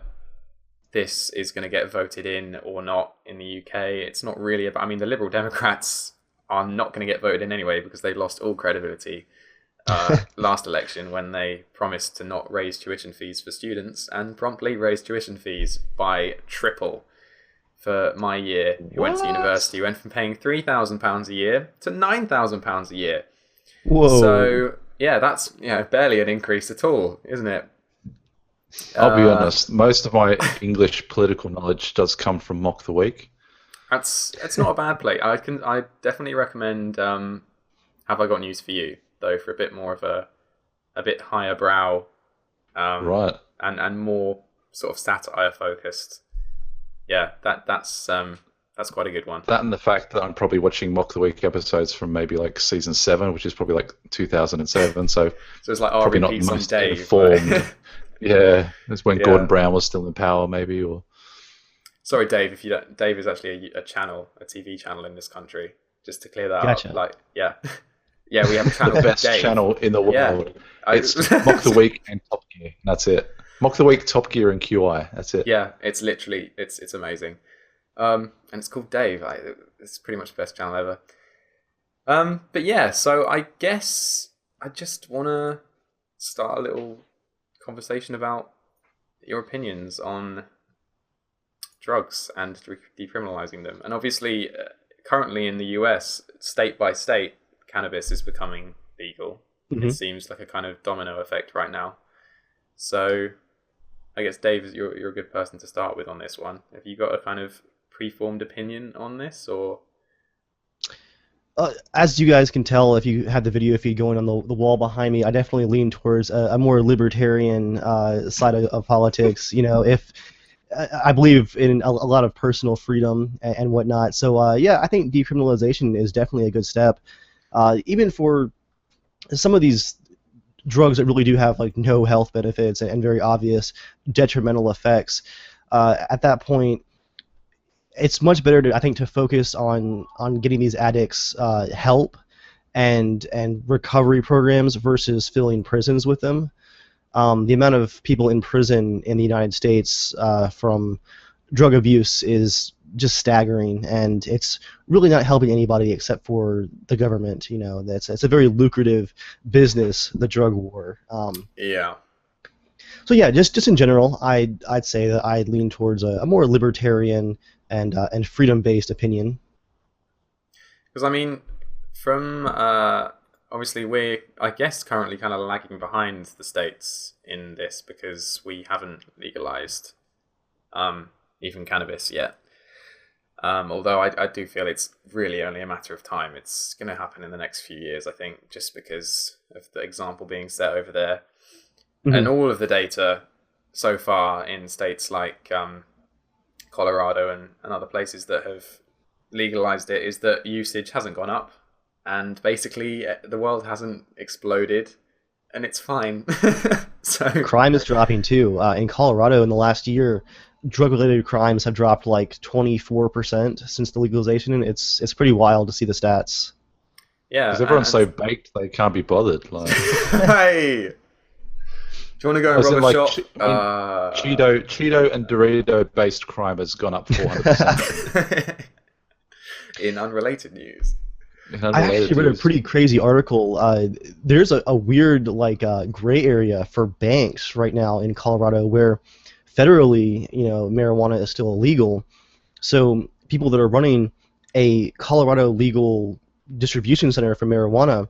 this is going to get voted in or not in the UK. It's not really about. The Liberal Democrats are not going to get voted in anyway because they lost all credibility last election when they promised to not raise tuition fees for students and promptly raised tuition fees by triple for my year who went to university. Went from paying £3,000 a year to £9,000 a year. whoa! So yeah, that's barely an increase at all, isn't it? I'll be honest, most of my English political knowledge does come from Mock the Week. It's not a bad play. I definitely recommend Have I Got News for You, though, for a bit more of a bit higher brow, Right. and more sort of satire focused. Yeah, that's That's quite a good one. That and the fact that I'm probably watching Mock the Week episodes from maybe like season 7, which is probably like 2007. So it's like probably not repeats on most Dave. informed. Yeah, it's when Yeah. Gordon Brown was still in power, maybe. Or sorry, Dave. If you don't, Dave is actually a channel, a TV channel in this country. Just to clear that Gotcha. up. Like, yeah, yeah, we have a channel. the best Dave. channel in the world. Yeah. It's Mock the Week and Top Gear. That's it. Mock the Week, Top Gear, and QI. That's it. Yeah, it's literally it's amazing. And it's called Dave. It's pretty much the best channel ever. But yeah, so I guess I just want to start a little conversation about your opinions on drugs and decriminalizing them. And obviously, currently in the US, state by state, cannabis is becoming legal. Mm-hmm. It seems like a kind of domino effect right now. So I guess, Dave, you're a good person to start with on this one. Have you got a kind of preformed opinion on this, or? As you guys can tell, if you have the video feed going on the wall behind me, I definitely lean towards a more libertarian side of politics. You know, if I believe in a lot of personal freedom and whatnot. So yeah, I think decriminalization is definitely a good step, even for some of these drugs that really do have like no health benefits and very obvious detrimental effects. At that point, it's much better to, I think, to focus on getting these addicts help and recovery programs versus filling prisons with them. The amount of people in prison in the United States from drug abuse is just staggering, and it's really not helping anybody except for the government. You know, it's a very lucrative business, the drug war. Yeah. So yeah, just in general, I'd say that I'd lean towards a more libertarian and freedom-based opinion. Because I mean, from obviously we're, I guess, currently kind of lagging behind the states in this because we haven't legalized even cannabis yet. Although I do feel it's really only a matter of time. It's going to happen in the next few years, I think, just because of the example being set over there. Mm-hmm. And all of the data so far in states like Colorado and other places that have legalized it is that usage hasn't gone up, and basically the world hasn't exploded, and it's fine. So crime is dropping too. In Colorado in the last year, drug-related crimes have dropped like 24% since the legalization, and it's pretty wild to see the stats. Yeah, because everyone's so baked they can't be bothered. Like, hey, do you want to go and rob a like, shop? Cheeto and Dorito-based crime has gone up 400%. In unrelated news. I actually read a pretty crazy article. There's a weird gray area for banks right now in Colorado where federally, marijuana is still illegal. So people that are running a Colorado legal distribution center for marijuana,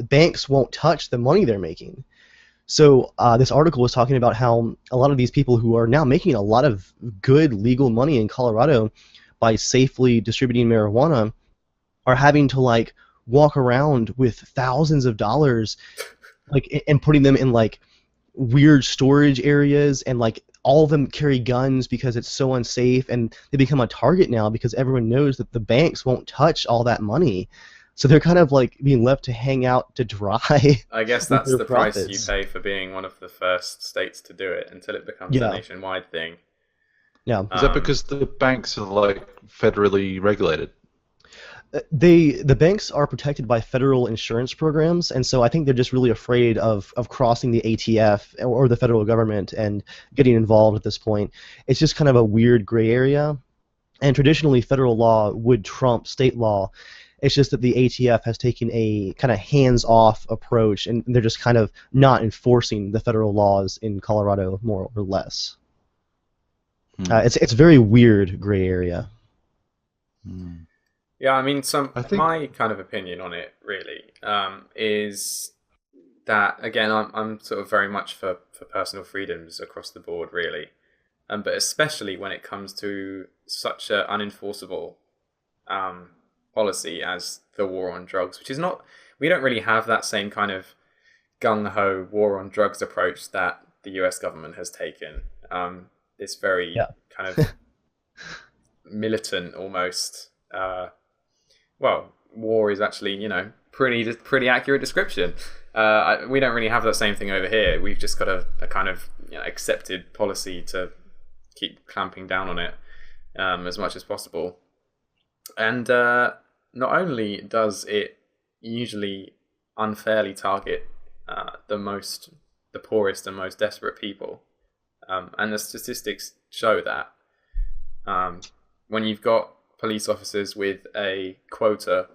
banks won't touch the money they're making. So this article was talking about how a lot of these people who are now making a lot of good legal money in Colorado by safely distributing marijuana are having to walk around with thousands of dollars and putting them in weird storage areas, and all of them carry guns because it's so unsafe, and they become a target now because everyone knows that the banks won't touch all that money. So they're kind of being left to hang out to dry. I guess that's the price you pay for being one of the first states to do it until it becomes a nationwide thing. Yeah. Is that because the banks are federally regulated? The banks are protected by federal insurance programs, and so I think they're just really afraid of crossing the ATF or the federal government and getting involved at this point. It's just kind of a weird gray area, and traditionally federal law would trump state law. It's just that the ATF has taken a kind of hands-off approach, and they're just kind of not enforcing the federal laws in Colorado, more or less. It's a very weird gray area. Yeah, I mean, my kind of opinion on it really is that, again, I'm sort of very much for personal freedoms across the board, really, but especially when it comes to such an unenforceable policy as the war on drugs, which is not, we don't really have that same kind of gung-ho war on drugs approach that the US government has taken. This very kind of militant almost. Well, war is actually, pretty accurate description. We don't really have that same thing over here. We've just got a kind of accepted policy to keep clamping down on it as much as possible. And not only does it usually unfairly target the poorest and most desperate people, and the statistics show that when you've got police officers with a quota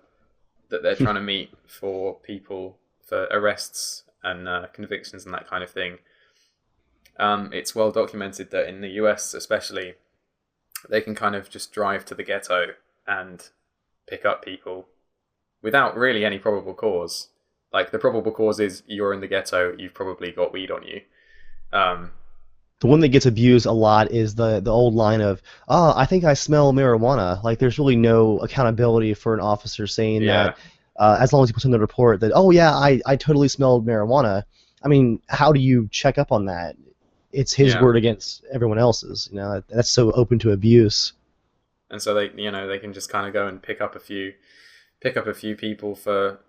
that they're trying to meet for people, for arrests and convictions and that kind of thing, it's well documented that in the US especially, they can kind of just drive to the ghetto and pick up people without really any probable cause. Like, the probable cause is you're in the ghetto, you've probably got weed on you. The one that gets abused a lot is the old line of, I think I smell marijuana. Like, there's really no accountability for an officer saying that, as long as he puts in the report that, oh yeah, I totally smelled marijuana. I mean, how do you check up on that? It's his word against everyone else's. That's so open to abuse. And so they can just kind of go and pick up a few people for,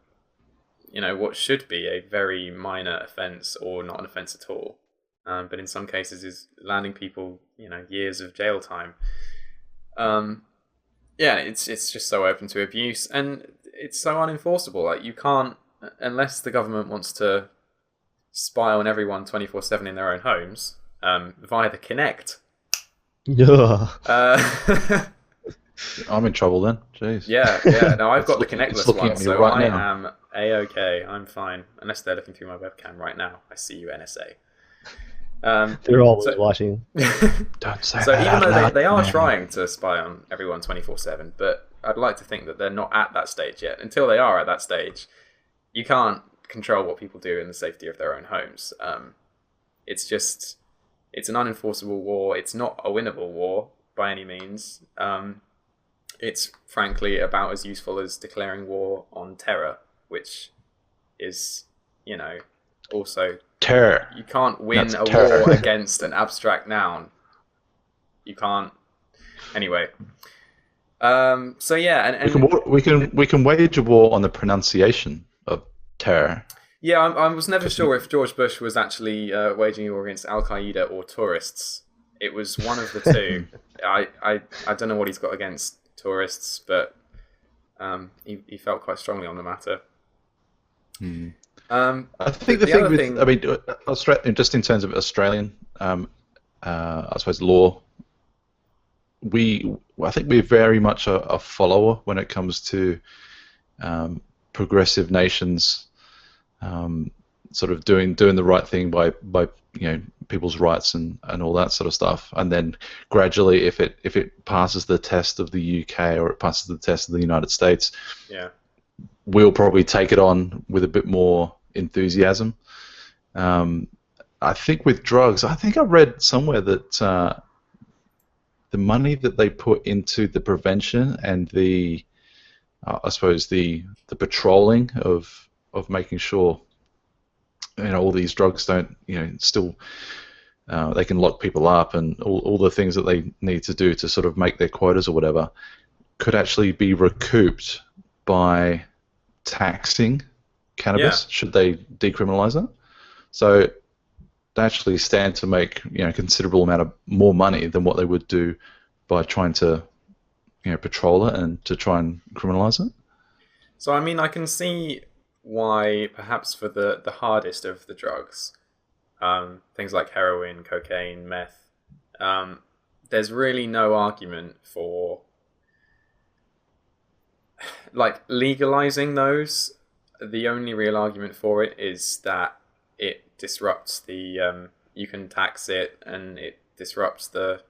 what should be a very minor offence or not an offence at all. But in some cases is landing people, years of jail time. It's just so open to abuse, and it's so unenforceable. Like, you can't, unless the government wants to spy on everyone 24/7 in their own homes via the Kinect. Yeah. I'm in trouble then. Jeez. Yeah. No, I've got the Kinectless one, so right I am A-okay. I'm fine, unless they're looking through my webcam right now. I see you, NSA. They're always watching. Don't say so that even though loud, they are man. trying to spy on everyone 24/7, but I'd like to think that they're not at that stage yet. Until they are at that stage, you can't control what people do in the safety of their own homes. It's an unenforceable war. It's not a winnable war by any means. It's frankly about as useful as declaring war on terror, which is, also terror. You can't win That's a terror. war against an abstract noun. You can't. Anyway. So yeah, and we can wage a war on the pronunciation of terror. yeah, I was never sure if George Bush was actually waging a war against Al Qaeda or tourists. It was one of the two. I don't know what he's got against tourists, but he felt quite strongly on the matter. I think the thing with, I mean, just in terms of Australian, I suppose law, I think we're very much a follower when it comes to progressive nations, sort of doing the right thing by people's rights and all that sort of stuff, and then gradually, if it passes the test of the UK or it passes the test of the United States, we'll probably take it on with a bit more enthusiasm. I think with drugs, I think I read somewhere that the money that they put into the prevention and the I suppose the patrolling of making sure all these drugs don't still they can lock people up and all the things that they need to do to sort of make their quotas or whatever could actually be recouped by taxing cannabis should they decriminalize it. So they actually stand to make a considerable amount of more money than what they would do by trying to patrol it and to try and criminalize it. So I mean, I can see why perhaps for the hardest of the drugs, things like heroin, cocaine, meth, there's really no argument for like legalizing those. The only real argument for it is that it disrupts the you can tax it and it disrupts the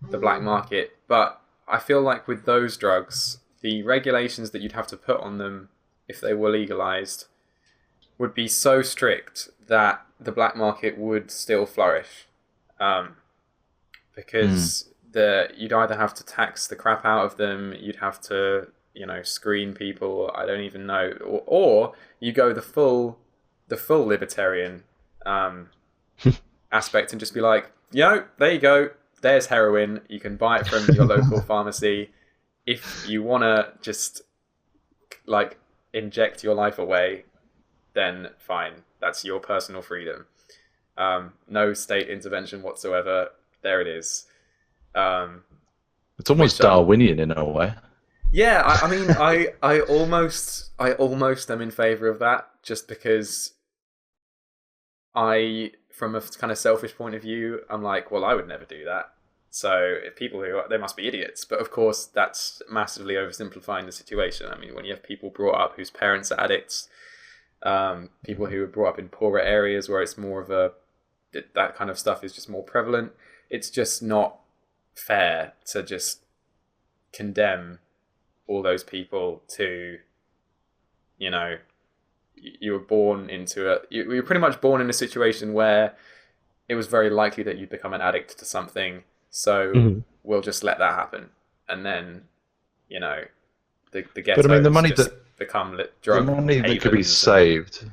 black market. But I feel like with those drugs, the regulations that you'd have to put on them if they were legalized would be so strict that the black market would still flourish, because you'd either have to tax the crap out of them, you'd have to screen people, I don't even know, or you go the full libertarian aspect and just be like, there you go, there's heroin. You can buy it from your local pharmacy. If you want to just like inject your life away, then fine. That's your personal freedom. No state intervention whatsoever. There it is. It's almost Darwinian in a way. Yeah, I mean, I almost am in favor of that, just because from a kind of selfish point of view, I'm like, well, I would never do that. So if people they must be idiots. But of course, that's massively oversimplifying the situation. I mean, when you have people brought up whose parents are addicts, people who were brought up in poorer areas where it's more of that kind of stuff is just more prevalent, it's just not fair to just condemn all those people to, you know, you were born into you were pretty much born in a situation where it was very likely that you'd become an addict to something, so we'll just let that happen, and then, you know, the ghettos, but I mean, the money that become drug the money that could be saved,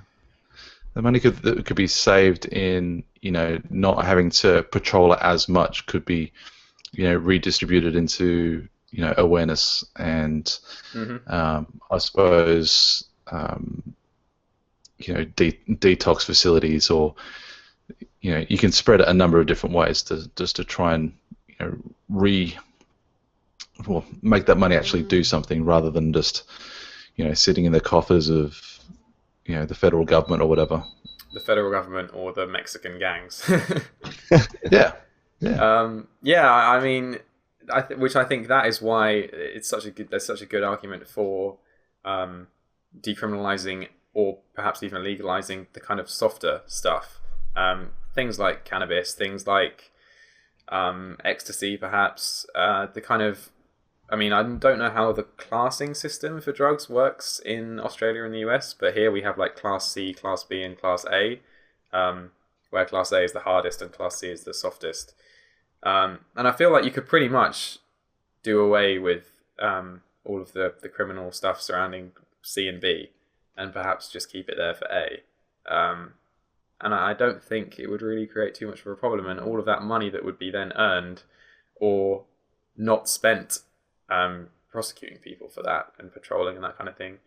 the money that could be saved in, you know, not having to patrol it as much could be, you know, redistributed into, you know, awareness and I suppose you know, detox facilities, or, you know, you can spread it a number of different ways to try and, you know, make that money actually do something, rather than just, you know, sitting in the coffers of, you know, the federal government or whatever. The federal government or the Mexican gangs. Yeah. I mean, which I think that is why there's such a good argument for decriminalizing, or perhaps even legalizing, the kind of softer stuff. Things like cannabis, things like ecstasy, perhaps. The kind of, I mean, I don't know how the classing system for drugs works in Australia and the US, but here we have like Class C, Class B, and Class A, where Class A is the hardest and Class C is the softest. And I feel like you could pretty much do away with all of the criminal stuff surrounding C and B, and perhaps just keep it there for A. And I don't think it would really create too much of a problem, and all of that money that would be then earned or not spent prosecuting people for that and patrolling and that kind of thing.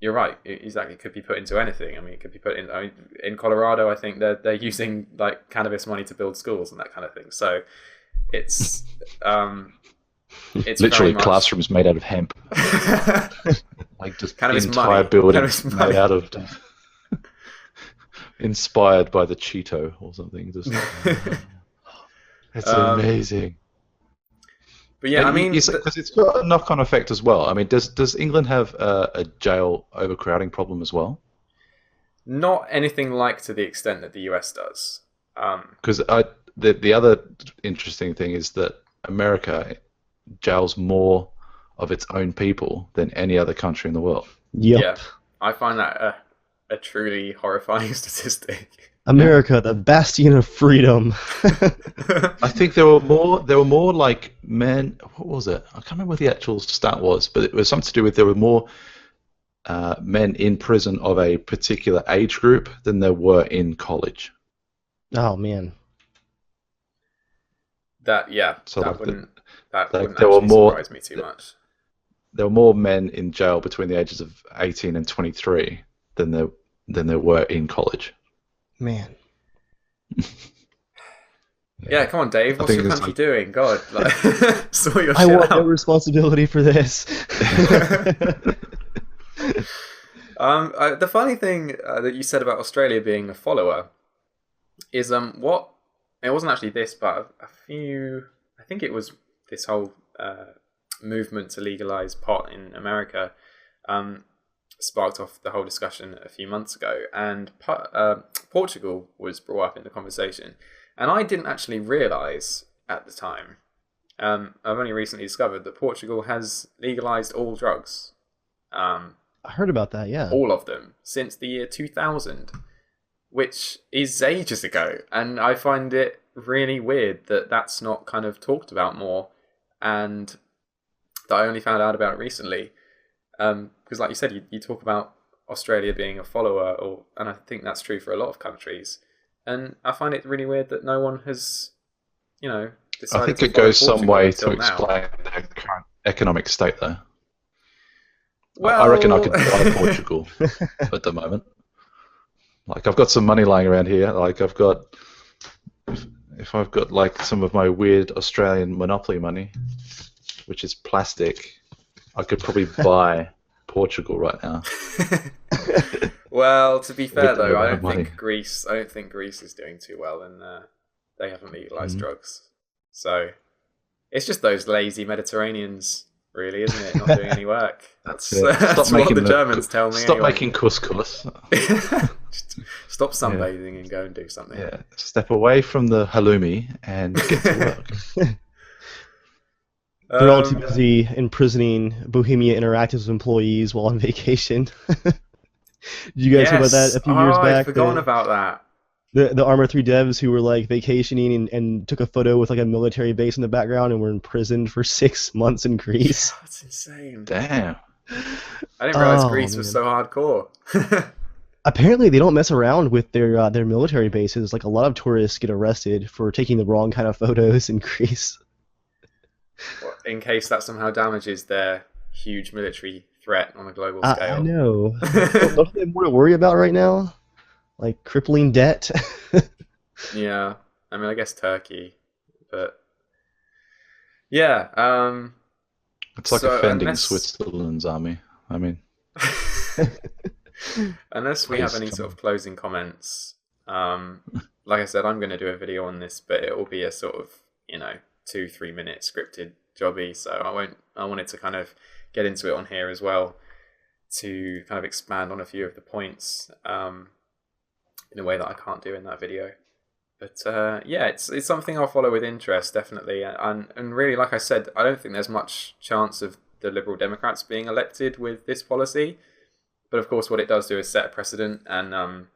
You're right, exactly. It could be put into anything. I mean, it could be put in. I mean, in Colorado, I think they're using like cannabis money to build schools and that kind of thing. So it's literally classrooms made out of hemp, like just cannabis entire money. Buildings made out of, inspired by the Cheeto or something. Just it's amazing. But yeah, I mean, because it's got a knock-on effect as well. I mean, does England have a jail overcrowding problem as well? Not anything like to the extent that the US does. Because the other interesting thing is that America jails more of its own people than any other country in the world. Yep. Yeah, I find that a truly horrifying statistic. America, the bastion of freedom. I think there were more like men. What was it? I can't remember what the actual stat was, but it was something to do with there were more men in prison of a particular age group than there were in college. Oh man. That so that wouldn't actually surprise me too much. There were more men in jail between the ages of 18 and 23 than there were in college. Man. Yeah, come on, Dave. What's your country doing? God, like, sort your shit I want out. no responsibility for this. The funny thing that you said about Australia being a follower is what it wasn't actually this, but I think it was this whole movement to legalize pot in America sparked off the whole discussion a few months ago, and Portugal was brought up in the conversation, and I didn't actually realize at the time. I've only recently discovered that Portugal has legalized all drugs. I heard about that, yeah. All of them since the year 2000, which is ages ago, and I find it really weird that that's not kind of talked about more, and that I only found out about it recently. Because like you said, you talk about Australia being a follower, and I think that's true for a lot of countries. And I find it really weird that no one has, decided I think to it follow goes some Portugal way until to now. explain their current economic state, though. Well, I reckon I could buy Portugal at the moment. Like, I've got some money lying around here. Like, if I've got like some of my weird Australian Monopoly money, which is plastic, I could probably buy Portugal right now. Well, to be fair With the though, amount of money. I don't think Greece is doing too well, and they haven't legalized Mhm. drugs. So it's just those lazy Mediterraneans, really, isn't it? Not doing any work. That's that's what the Germans tell me. Stop anyway. making couscous. Just stop sunbathing and go and do something. Yeah, step away from the halloumi and get to work. They're all too busy imprisoning Bohemia Interactive's employees while on vacation. Did you guys hear about that a few years back? I'd forgotten about that. The Arma 3 devs who were like vacationing and took a photo with like a military base in the background and were imprisoned for 6 months in Greece. Yeah, that's insane. Damn. I didn't realize Greece was so hardcore. Apparently, they don't mess around with their military bases. Like a lot of tourists get arrested for taking the wrong kind of photos in Greece. In case that somehow damages their huge military threat on a global scale. I know. Don't they have more to worry about right now? Like crippling debt? Yeah. I mean, I guess Turkey. But yeah. It's like So offending unless- Switzerland's army. I mean, Unless we have Please, any come sort of closing comments, like I said, I'm going to do a video on this, but it will be a sort of 2-3 minute scripted jobby. So I wanted to kind of get into it on here as well to kind of expand on a few of the points in a way that I can't do in that video. But yeah, it's something I'll follow with interest, definitely. And really, like I said, I don't think there's much chance of the Liberal Democrats being elected with this policy. But of course, what it does do is set a precedent, and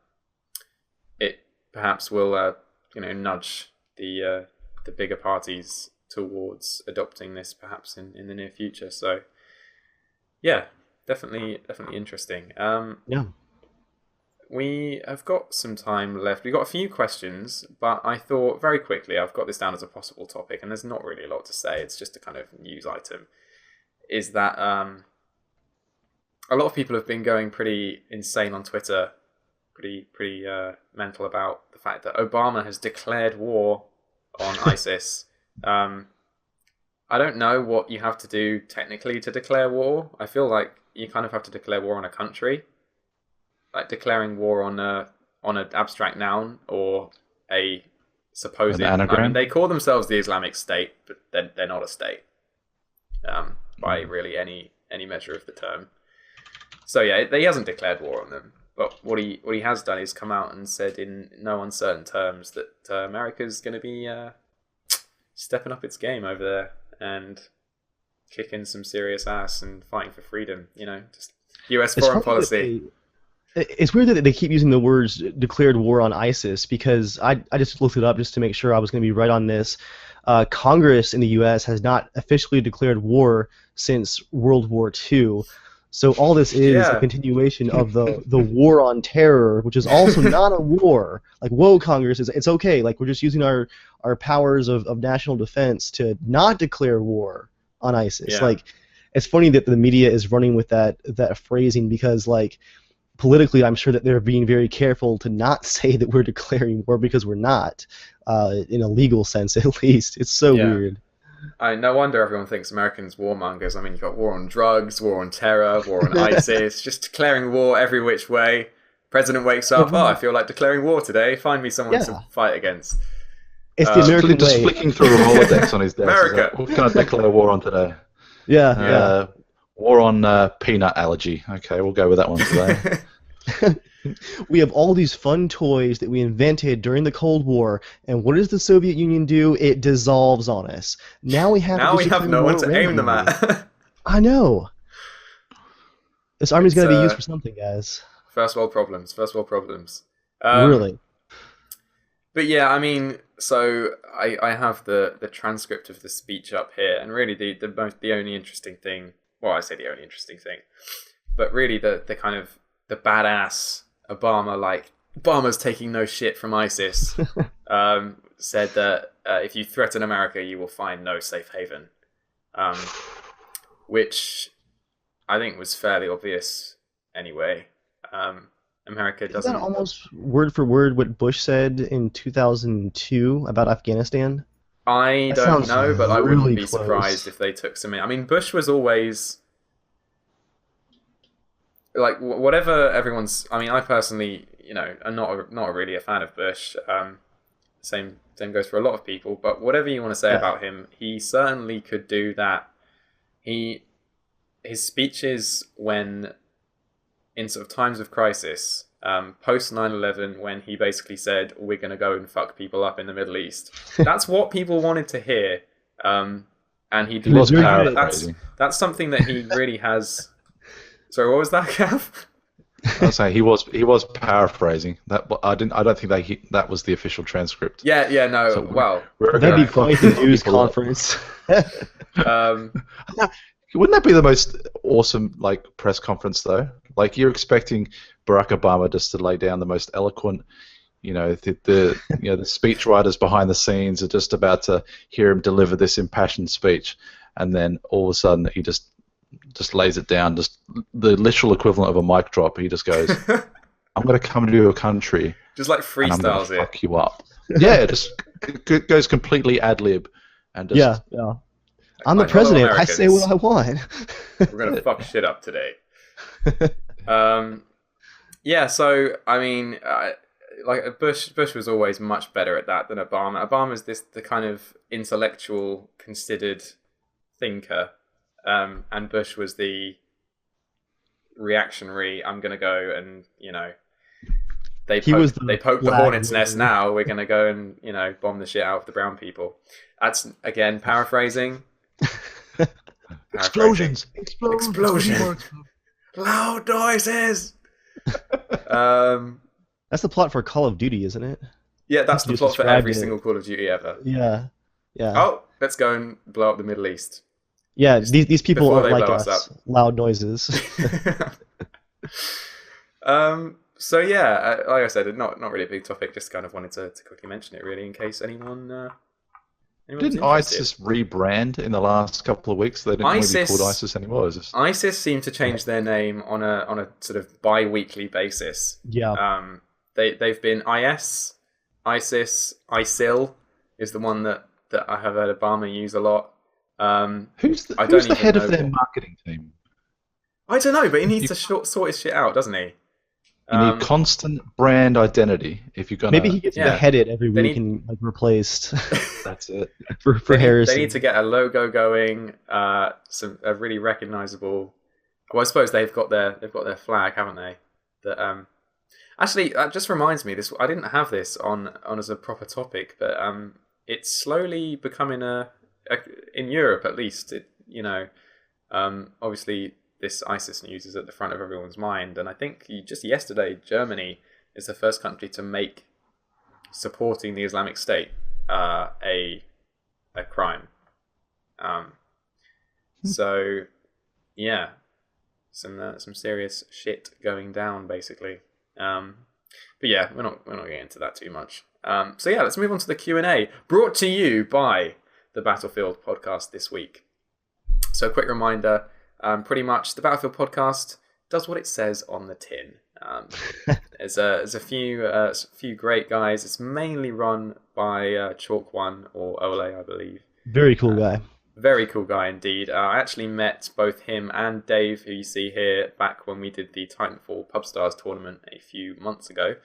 it perhaps will, nudge the bigger parties towards adopting this, perhaps in the near future. So, yeah, definitely interesting. Yeah. We have got some time left. We've got a few questions, but I thought very quickly, I've got this down as a possible topic, and there's not really a lot to say. It's just a kind of news item. Is that a lot of people have been going pretty insane on Twitter, pretty mental about the fact that Obama has declared war on ISIS. I don't know what you have to do technically to declare war. I feel like you kind of have to declare war on a country, like declaring war on an abstract noun or a supposed. An anagram? I mean, they call themselves the Islamic State, but they're not a state by really any measure of the term. So yeah, he hasn't declared war on them, but what he has done is come out and said in no uncertain terms that America's going to be stepping up its game over there and kicking some serious ass and fighting for freedom. Just U.S. foreign policy. It's weird that they keep using the words declared war on ISIS, because I just looked it up just to make sure I was going to be right on this. Congress in the U.S. has not officially declared war since World War II. So all this is a continuation of the war on terror, which is also not a war. Like, whoa, Congress, it's okay. Like, we're just using our powers of national defense to not declare war on ISIS. Yeah. Like, it's funny that the media is running with that phrasing, because, like, politically, I'm sure that they're being very careful to not say that we're declaring war, because we're not, in a legal sense at least. It's so weird. No wonder everyone thinks Americans warmongers. I mean, you've got war on drugs, war on terror, war on ISIS, just declaring war every which way. President wakes up, I feel like declaring war today. Find me someone to fight against. It's the American just way. flicking through a Rolodex on his desk. America. What can I declare war on today? Yeah. War on peanut allergy. Okay, we'll go with that one today. We have all these fun toys that we invented during the Cold War, and what does the Soviet Union do? It dissolves on us. Now we have no one to aim them at. I know. This army's got to be used for something, guys. First world problems. Really. But yeah, I mean, so I have the transcript of the speech up here, and really the only interesting thing. Well, I say the only interesting thing, but really the kind of the badass Obama's taking no shit from ISIS, said that if you threaten America, you will find no safe haven, which I think was fairly obvious anyway. America Isn't doesn't. that almost word for word what Bush said in 2002 about Afghanistan? I That don't sounds know, but I wouldn't really be close. surprised if they took some in. I mean, Bush was always like whatever everyone's. I mean, I personally, I'm not really a fan of Bush. Same goes for a lot of people. But whatever you want to say about him, he certainly could do that. His speeches when in sort of times of crisis, post 9/11, when he basically said we're going to go and fuck people up in the Middle East. That's what people wanted to hear, and he He was delivered. paraphrasing. That's something that he really has. Sorry, what was that, Gav? I was saying he was paraphrasing that. I don't think that was the official transcript. Yeah, no. So well, That'd be quite the news conference. Wouldn't that be the most awesome press conference though? Like you're expecting Barack Obama just to lay down the most eloquent, the speech writers behind the scenes are just about to hear him deliver this impassioned speech, and then all of a sudden he just lays it down, just the literal equivalent of a mic drop. He just goes, "I'm going to come to your country, just like freestyles and I'm going to fuck you up." Yeah, just goes completely ad lib, and just yeah. I'm the president. I say what I want. We're gonna fuck shit up today. Yeah. So I mean, Bush was always much better at that than Obama. Obama's the kind of intellectual, considered thinker, and Bush was the reactionary. I'm gonna go and they poke the hornet's nest. Now we're gonna go and bomb the shit out of the brown people. That's again paraphrasing. Explosions! Loud noises! That's the plot for Call of Duty, isn't it? Yeah, that's the plot for every single Call of Duty ever. Yeah. Oh, let's go and blow up the Middle East. Yeah, these people aren't like us. Up. Loud noises. So yeah, like I said, not really a big topic. Just kind of wanted to quickly mention it, really, in case anyone. Didn't ISIS rebrand in the last couple of weeks? They didn't want to be called ISIS anymore. ISIS seemed to change their name on a sort of bi-weekly basis. Yeah. They've been IS, ISIS, ISIL is the one that I have heard Obama use a lot. Who's the head of their marketing team? I don't know, but he needs to sort his shit out, doesn't he? You need constant brand identity if you're gonna. Maybe he gets beheaded every week and replaced. That's it. for Harrison. They need to get a logo going, a really recognizable. Well, I suppose they've got their flag, haven't they? That actually that just reminds me. This I didn't have this on as a proper topic, but it's slowly becoming in Europe at least. Obviously. This ISIS news is at the front of everyone's mind, and I think just yesterday, Germany is the first country to make supporting the Islamic State a crime. So, yeah, some serious shit going down, basically. But yeah, we're not getting into that too much. So yeah, let's move on to the Q&A, brought to you by the Battlefield podcast this week. So, a quick reminder. Pretty much, the Battlefield podcast does what it says on the tin. There's a few great guys. It's mainly run by Chalk One or Uplay, I believe. Very cool guy. Very cool guy indeed. I actually met both him and Dave, who you see here, back when we did the Titanfall PubStars tournament a few months ago.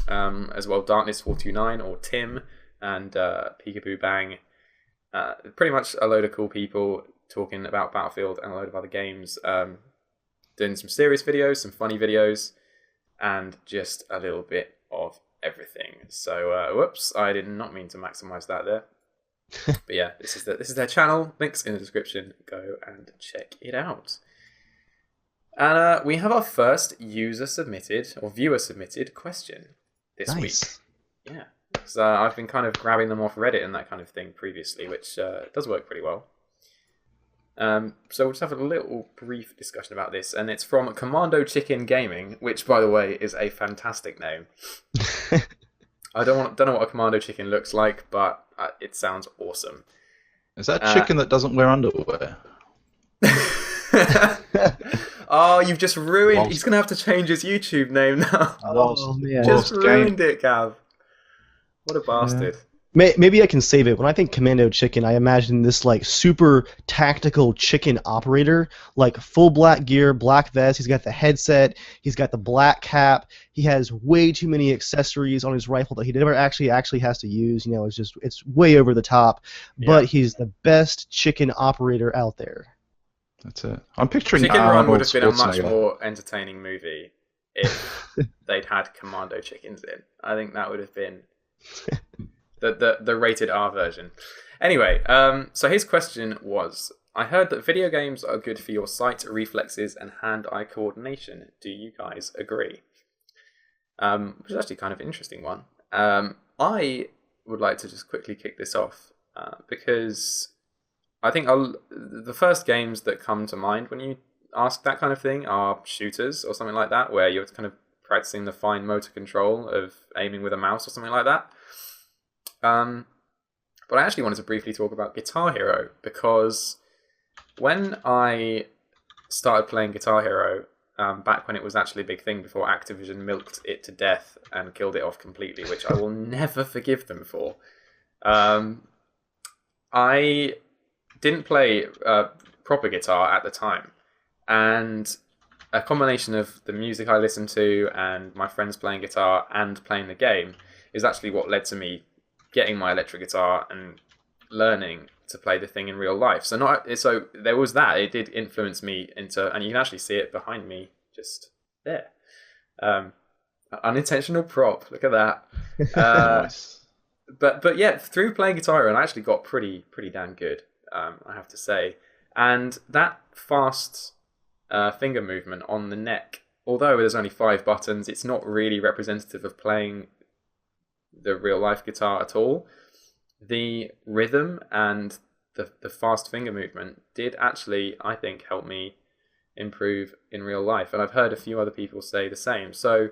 As well, Darkness429 or Tim and Peekaboo Bang. Pretty much a load of cool people talking about Battlefield and a load of other games, doing some serious videos, some funny videos, and just a little bit of everything. So, whoops, I did not mean to maximize that there. But yeah, this is their channel. Links in the description. Go and check it out. And we have our first user submitted or viewer submitted question this week. Yeah, because I've been kind of grabbing them off Reddit and that kind of thing previously, which does work pretty well. So we'll just have a little brief discussion about this, and it's from Commando Chicken Gaming, which, by the way, is a fantastic name. I don't know what a commando chicken looks like, but it sounds awesome. Is that chicken that doesn't wear underwear? Oh, you've just ruined. Whilst- He's gonna have to change his YouTube name now. Oh man. Just Whilst ruined it, Gav. What a bastard. Maybe I can save it. When I think commando chicken, I imagine this like super tactical chicken operator, like full black gear, black vest. He's got the headset. He's got the black cap. He has way too many accessories on his rifle that he never actually has to use. You know, it's way over the top. But he's the best chicken operator out there. That's it. I'm picturing Chicken Run Arnold would have been a much Schwarzenegger. more entertaining movie if they'd had commando chickens in. I think that would have been the rated R version. Anyway, so his question was, I heard that video games are good for your sight, reflexes, and hand-eye coordination. Do you guys agree? Which is actually kind of an interesting one. I would like to just quickly kick this off because I think the first games that come to mind when you ask that kind of thing are shooters or something like that, where you're kind of practicing the fine motor control of aiming with a mouse or something like that. But I actually wanted to briefly talk about Guitar Hero, because when I started playing Guitar Hero, back when it was actually a big thing before Activision milked it to death and killed it off completely, which I will never forgive them for, I didn't play proper guitar at the time. And a combination of the music I listened to and my friends playing guitar and playing the game is actually what led to me getting my electric guitar and learning to play the thing in real life. So there was that. It did influence me into, and you can actually see it behind me, just there. Unintentional prop. Look at that. Nice. But yeah, through playing Guitar Hero, I actually got pretty damn good. I have to say, and that fast finger movement on the neck, although there's only 5 buttons, it's not really representative of playing the real life guitar at all. The rhythm and the fast finger movement did actually, I think, help me improve in real life, and I've heard a few other people say the same. So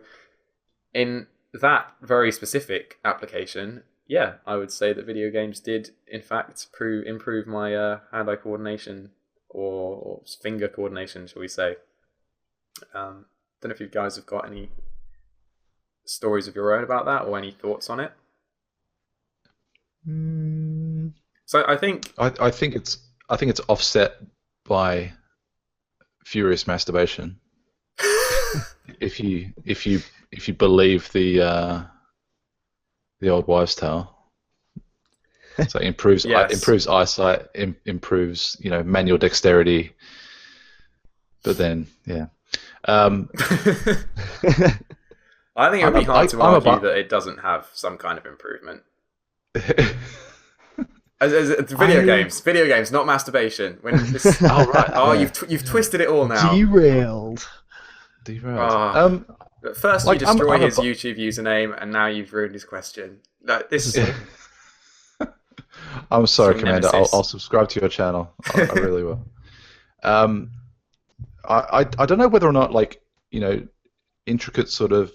in that very specific application, yeah, I would say that video games did in fact improve my hand-eye coordination or finger coordination, shall we say. Don't know if you guys have got any stories of your own about that or any thoughts on it. So I think it's offset by furious masturbation. if you believe the old wives' tale. So it improves improves eyesight, improves manual dexterity. But then I think it would be hard to argue that it doesn't have some kind of improvement. Video games, not masturbation. You've twisted it all now. Derailed. First you destroy his YouTube username, and now you've ruined his question. No, this is. I'm sorry, Commander. I'll subscribe to your channel. I really will. I don't know whether or not intricate sort of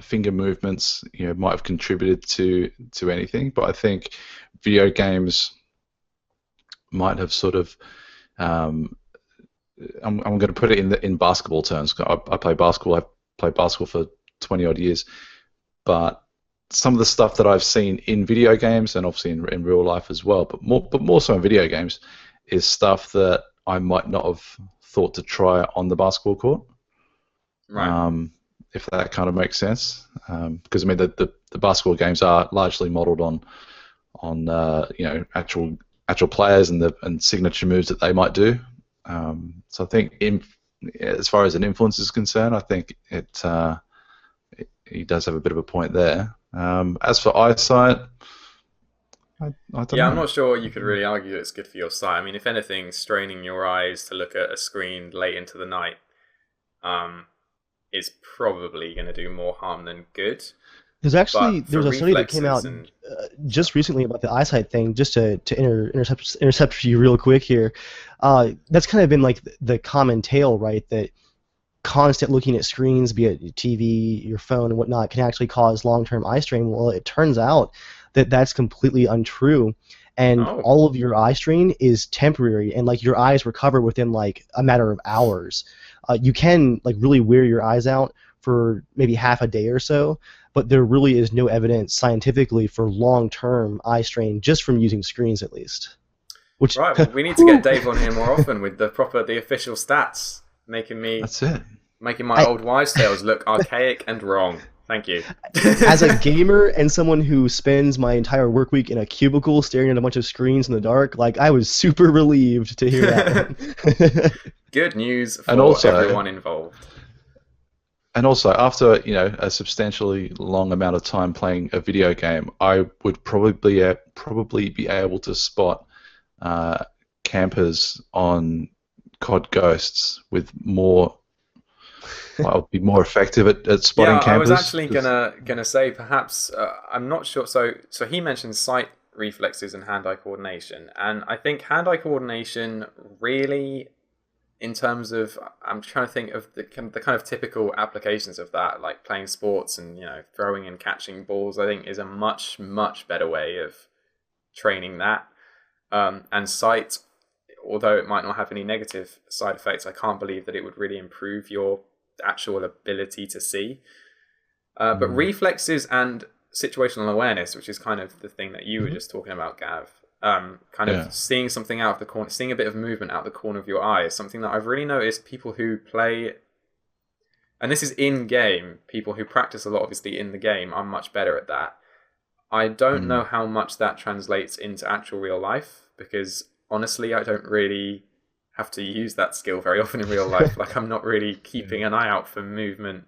finger movements might have contributed to anything, but I think video games might have sort of I'm going to put it in basketball terms. I play basketball. I've played basketball for 20 odd years, but some of the stuff that I've seen in video games and obviously in real life as well, but more so in video games, is stuff that I might not have thought to try on the basketball court. Right. If that kind of makes sense, because I mean the basketball games are largely modelled on actual players and signature moves that they might do. So I think as far as an influence is concerned, I think he does have a bit of a point there. As for eyesight, I don't know. I'm not sure you could really argue that it's good for your sight. I mean, if anything, straining your eyes to look at a screen late into the night is probably going to do more harm than good. There was a study that came out just recently about the eyesight thing. Just to intercept you real quick here, that's kind of been like the common tale, right? That constant looking at screens, be it your TV, your phone, and whatnot, can actually cause long-term eye strain. Well, it turns out that that's completely untrue, and Oh, all of your eye strain is temporary, and like your eyes recover within like a matter of hours. You can like really wear your eyes out for maybe half a day or so, but there really is no evidence scientifically for long-term eye strain just from using screens, at least. Which right. Well, we need to get Dave on here more often with the official stats, That's it. making my old wives' tales look archaic and wrong. Thank you. as a gamer and someone who spends my entire work week in a cubicle staring at a bunch of screens in the dark, like I was super relieved to hear that. Good news for And also- everyone involved. And also, after a substantially long amount of time playing a video game, I would probably be able to spot campers on COD Ghosts with more. I'll be more effective at spotting Yeah, campers. I was actually gonna say perhaps I'm not sure. So he mentioned sight reflexes and hand-eye coordination, and I think hand-eye coordination really, in terms of, I'm trying to think of the kind of typical applications of that, like playing sports and throwing and catching balls. I think is a much better way of training that. And sight, although it might not have any negative side effects, I can't believe that it would really improve your actual ability to see. But reflexes and situational awareness, which is kind of the thing that you were just talking about, Gav, of seeing something out of the corner, seeing a bit of movement out the corner of your eye, is something that I've really noticed people who play, and this is in game, people who practice a lot obviously in the game are much better at that. I don't know how much that translates into actual real life, because honestly I don't really have to use that skill very often in real life. Like I'm not really keeping an eye out for movement.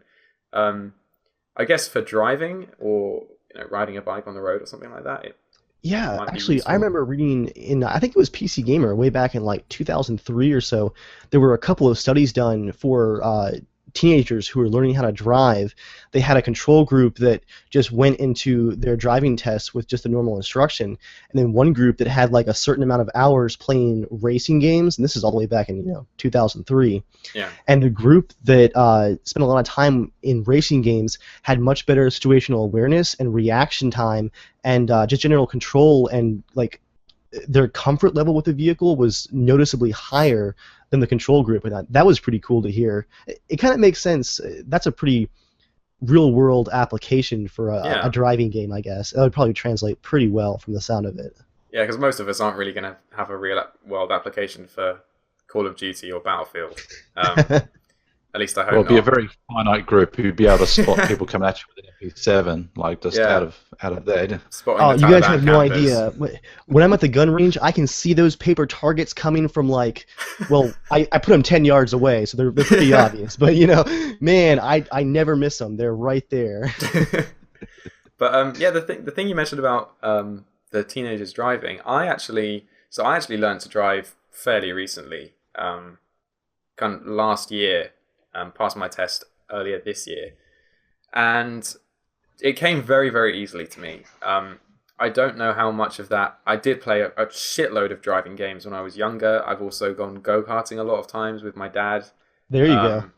I guess for driving or riding a bike on the road or something like that. Yeah, actually, I remember reading in, I think it was PC Gamer way back in like 2003 or so, there were a couple of studies done for teenagers who were learning how to drive. They had a control group that just went into their driving tests with just the normal instruction, and then one group that had like a certain amount of hours playing racing games, and this is all the way back in 2003. Yeah. And the group that spent a lot of time in racing games had much better situational awareness and reaction time, and just general control, and like their comfort level with the vehicle was noticeably higher than the control group, and that was pretty cool to hear. It kind of makes sense. That's a pretty real-world application for a driving game, I guess. It would probably translate pretty well from the sound of it. Yeah, because most of us aren't really going to have a real-world application for Call of Duty or Battlefield. At least I hope not. Well, it'd be a not. very finite group who'd be able to spot people coming at you with an MP7, like just out of there. Spotting Oh, the you guys Taliban have no campers. idea. When I'm at the gun range, I can see those paper targets coming from like, well, I put them 10 yards away, so they're pretty obvious. But man, I never miss them. They're right there. But the thing you mentioned about the teenagers driving, I actually learned to drive fairly recently, kind of last year. Passed my test earlier this year, and it came very, very easily to me. I don't know how much of that. I did play a shitload of driving games when I was younger. I've also gone go-karting a lot of times with my dad. There you go.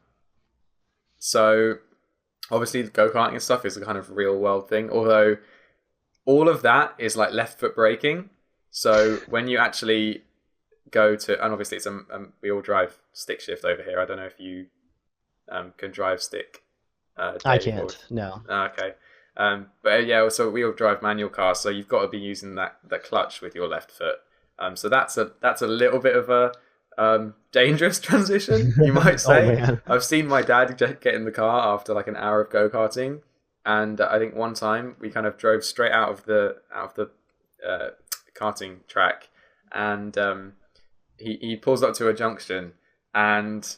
So obviously the go-karting and stuff is a kind of real world thing, although all of that is like left foot braking. So when you actually go to, and obviously it's we all drive stick shift over here. I don't know if you can drive stick. I can't. No. Okay. But yeah, so we all drive manual cars, so you've got to be using that clutch with your left foot. So that's a little bit of a dangerous transition, you might say. Man. I've seen my dad get in the car after like an hour of go-karting, and I think one time we kind of drove straight out of the karting track, and he pulls up to a junction and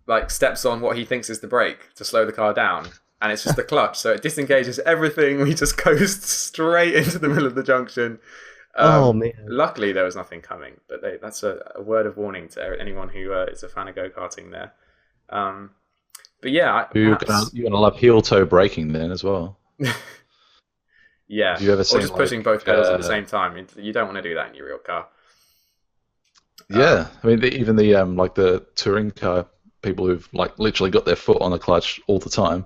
like steps on what he thinks is the brake to slow the car down, and it's just the clutch, so it disengages everything. We just coast straight into the middle of the junction. Oh man! Luckily there was nothing coming, but that's a word of warning to anyone who is a fan of go-karting there. But yeah, You're gonna love heel toe braking then as well. Yeah, Have you ever or seen, just like, pushing both pedals at the same time. You don't want to do that in your real car. Yeah, I mean even the like the touring car people who've like literally got their foot on the clutch all the time,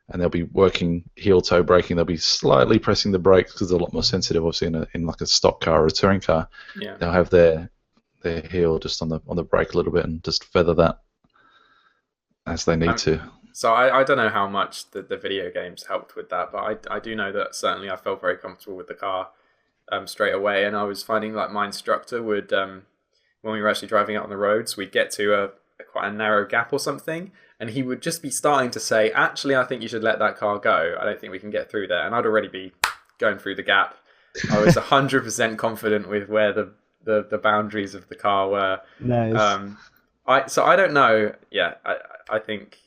and they'll be working heel-toe braking. They'll be slightly pressing the brakes because they're a lot more sensitive, obviously, in like a stock car or a touring car. Yeah. They'll have their heel just on the brake a little bit and just feather that as they need to. So I don't know how much the video games helped with that, but I do know that certainly I felt very comfortable with the car straight away, and I was finding like my instructor would, when we were actually driving out on the roads, we'd get to quite a narrow gap or something, and he would just be starting to say, actually, I think you should let that car go. I don't think we can get through there. And I'd already be going through the gap. I was 100% confident with where the boundaries of the car were. Nice. So I don't know. Yeah, I think,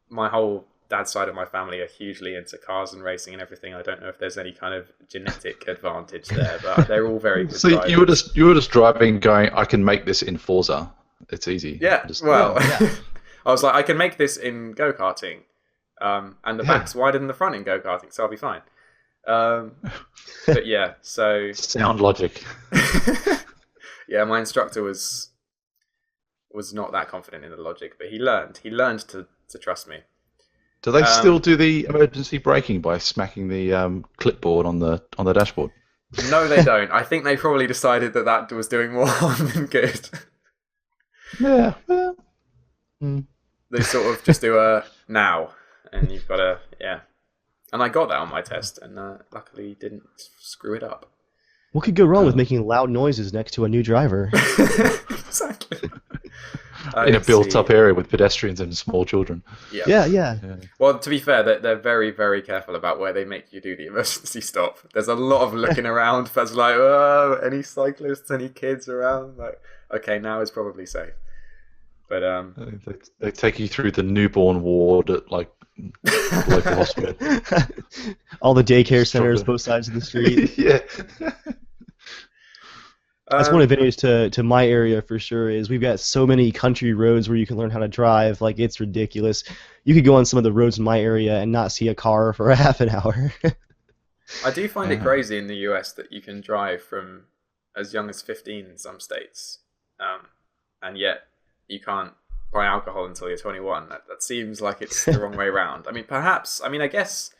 my whole dad's side of my family are hugely into cars and racing and everything. I don't know if there's any kind of genetic advantage there, but they're all very good. So drivers. you were just driving, going, I can make this in Forza. It's easy. Yeah. I was like, I can make this in go-karting, and the back's wider than the front in go-karting, so I'll be fine. But yeah, so sound logic. Yeah, my instructor was not that confident in the logic, but he learned to trust me. Do they still do the emergency braking by smacking the clipboard on the dashboard? No, they don't. I think they probably decided that was doing more harm than good. Yeah. They sort of just do a now, and you've got to, yeah. And I got that on my test, and luckily didn't screw it up. What could go wrong with making loud noises next to a new driver? Exactly. In a built-up area with pedestrians and small children. Yeah. Well, to be fair, they're very, very careful about where they make you do the emergency stop. There's a lot of looking around. That's like, oh, any cyclists, any kids around? Like, okay, now is probably safe. But they take you through the newborn ward at like local hospital. All the daycare centers, both sides of the street. Yeah. That's one advantage to my area for sure is we've got so many country roads where you can learn how to drive. Like, it's ridiculous. You could go on some of the roads in my area and not see a car for a half an hour. I do find it crazy in the US that you can drive from as young as 15 in some states, and yet you can't buy alcohol until you're 21. That seems like it's the wrong way around. I guess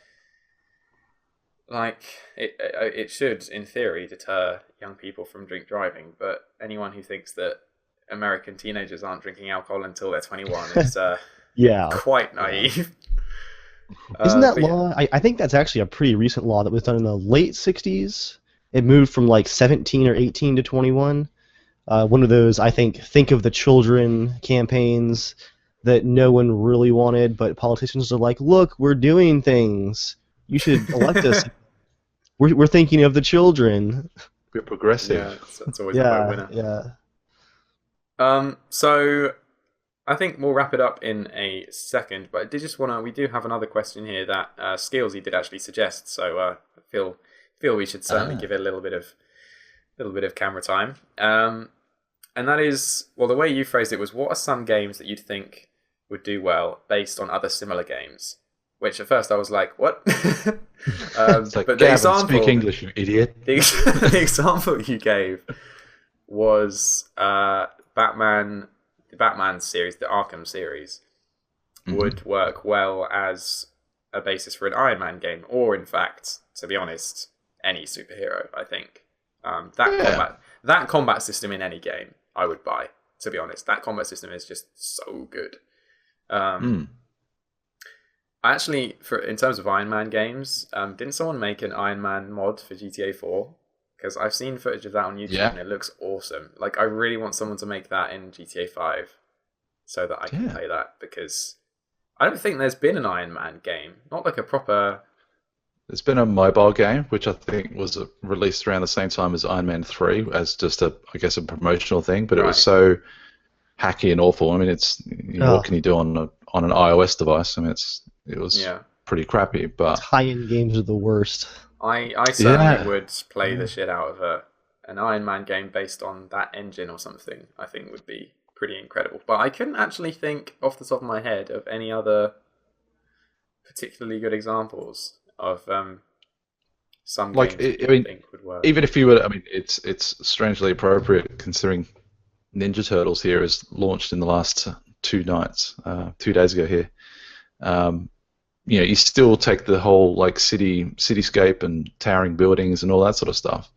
like it should, in theory, deter young people from drink driving, but anyone who thinks that American teenagers aren't drinking alcohol until they're 21 is quite naive. Isn't that law? I think that's actually a pretty recent law that was done in the late 60s. It moved from like 17 or 18 to 21. One of those, I think of the children campaigns that no one really wanted, but politicians are like, look, we're doing things. You should elect us. We're thinking of the children. We're progressive. Yeah, that's always a winner. Yeah. So I think we'll wrap it up in a second, but I did just we do have another question here that Skillsy did actually suggest, so I feel we should certainly give it a little bit of camera time. And that is, well, the way you phrased it was, what are some games that you'd think would do well based on other similar games? Which at first I was like, what? It's like, but the example, speak English, you idiot. The example you gave was the Batman series, the Arkham series, would work well as a basis for an Iron Man game, or in fact, to be honest, any superhero. I think that combat system in any game I would buy. To be honest, that combat system is just so good. Actually, in terms of Iron Man games, didn't someone make an Iron Man mod for GTA 4? Because I've seen footage of that on YouTube and it looks awesome. Like, I really want someone to make that in GTA 5 so that I can play that, because I don't think there's been an Iron Man game. Not like a proper... There's been a mobile game, which I think was released around the same time as Iron Man 3, as just a promotional thing, but it was so hacky and awful. I mean, what can you do on an iOS device? I mean, it was pretty crappy, but... Tie-in games are the worst. I certainly would play the shit out of an Iron Man game based on that engine or something. I think would be pretty incredible. But I couldn't actually think off the top of my head of any other particularly good examples of some games I think would work. Even if you were, I mean, it's strangely appropriate considering Ninja Turtles here is launched in the last 2 nights, 2 days ago here. You still take the whole like cityscape and towering buildings and all that sort of stuff.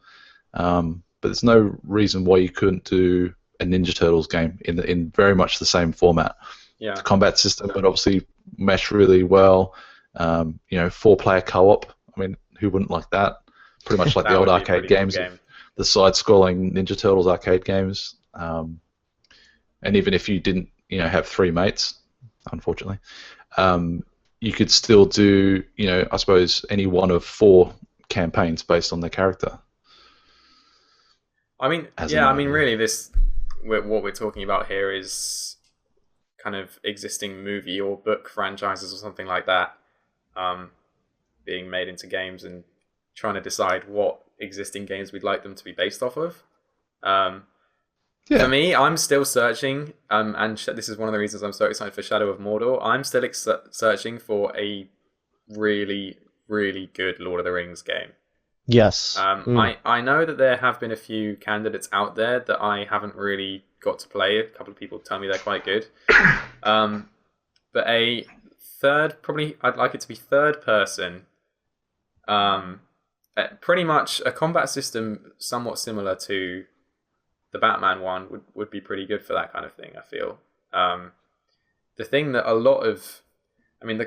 But there's no reason why you couldn't do a Ninja Turtles game in very much the same format. Yeah. The combat system would obviously mesh really well. 4-player co-op. I mean, who wouldn't like that? Pretty much like That the old would be a arcade pretty cool games, game. the side-scrolling Ninja Turtles arcade games. And even if you didn't, have 3 mates, unfortunately, you could still do, I suppose, any one of 4 campaigns based on the character. I mean, really, what we're talking about here is kind of existing movie or book franchises or something like that, being made into games and trying to decide what existing games we'd like them to be based off of. For me, I'm still searching, and this is one of the reasons I'm so excited for Shadow of Mordor. I'm still searching for a really, really good Lord of the Rings game. Yes. I know that there have been a few candidates out there that I haven't really got to play. A couple of people tell me they're quite good. But a third, probably, I'd like it to be third person. Pretty much a combat system somewhat similar to the Batman one would be pretty good for that kind of thing, I feel. The thing that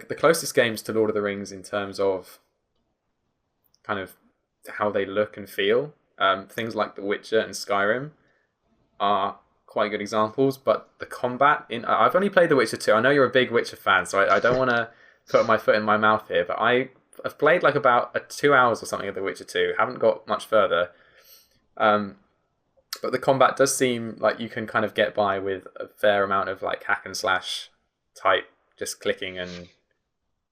the closest games to Lord of the Rings in terms of kind of how they look and feel, things like The Witcher and Skyrim are quite good examples, but the combat I've only played The Witcher 2. I know you're a big Witcher fan, so I don't want to put my foot in my mouth here, but I've played like about 2 hours or something of The Witcher 2. Haven't got much further. But the combat does seem like you can kind of get by with a fair amount of like hack and slash type, just clicking, and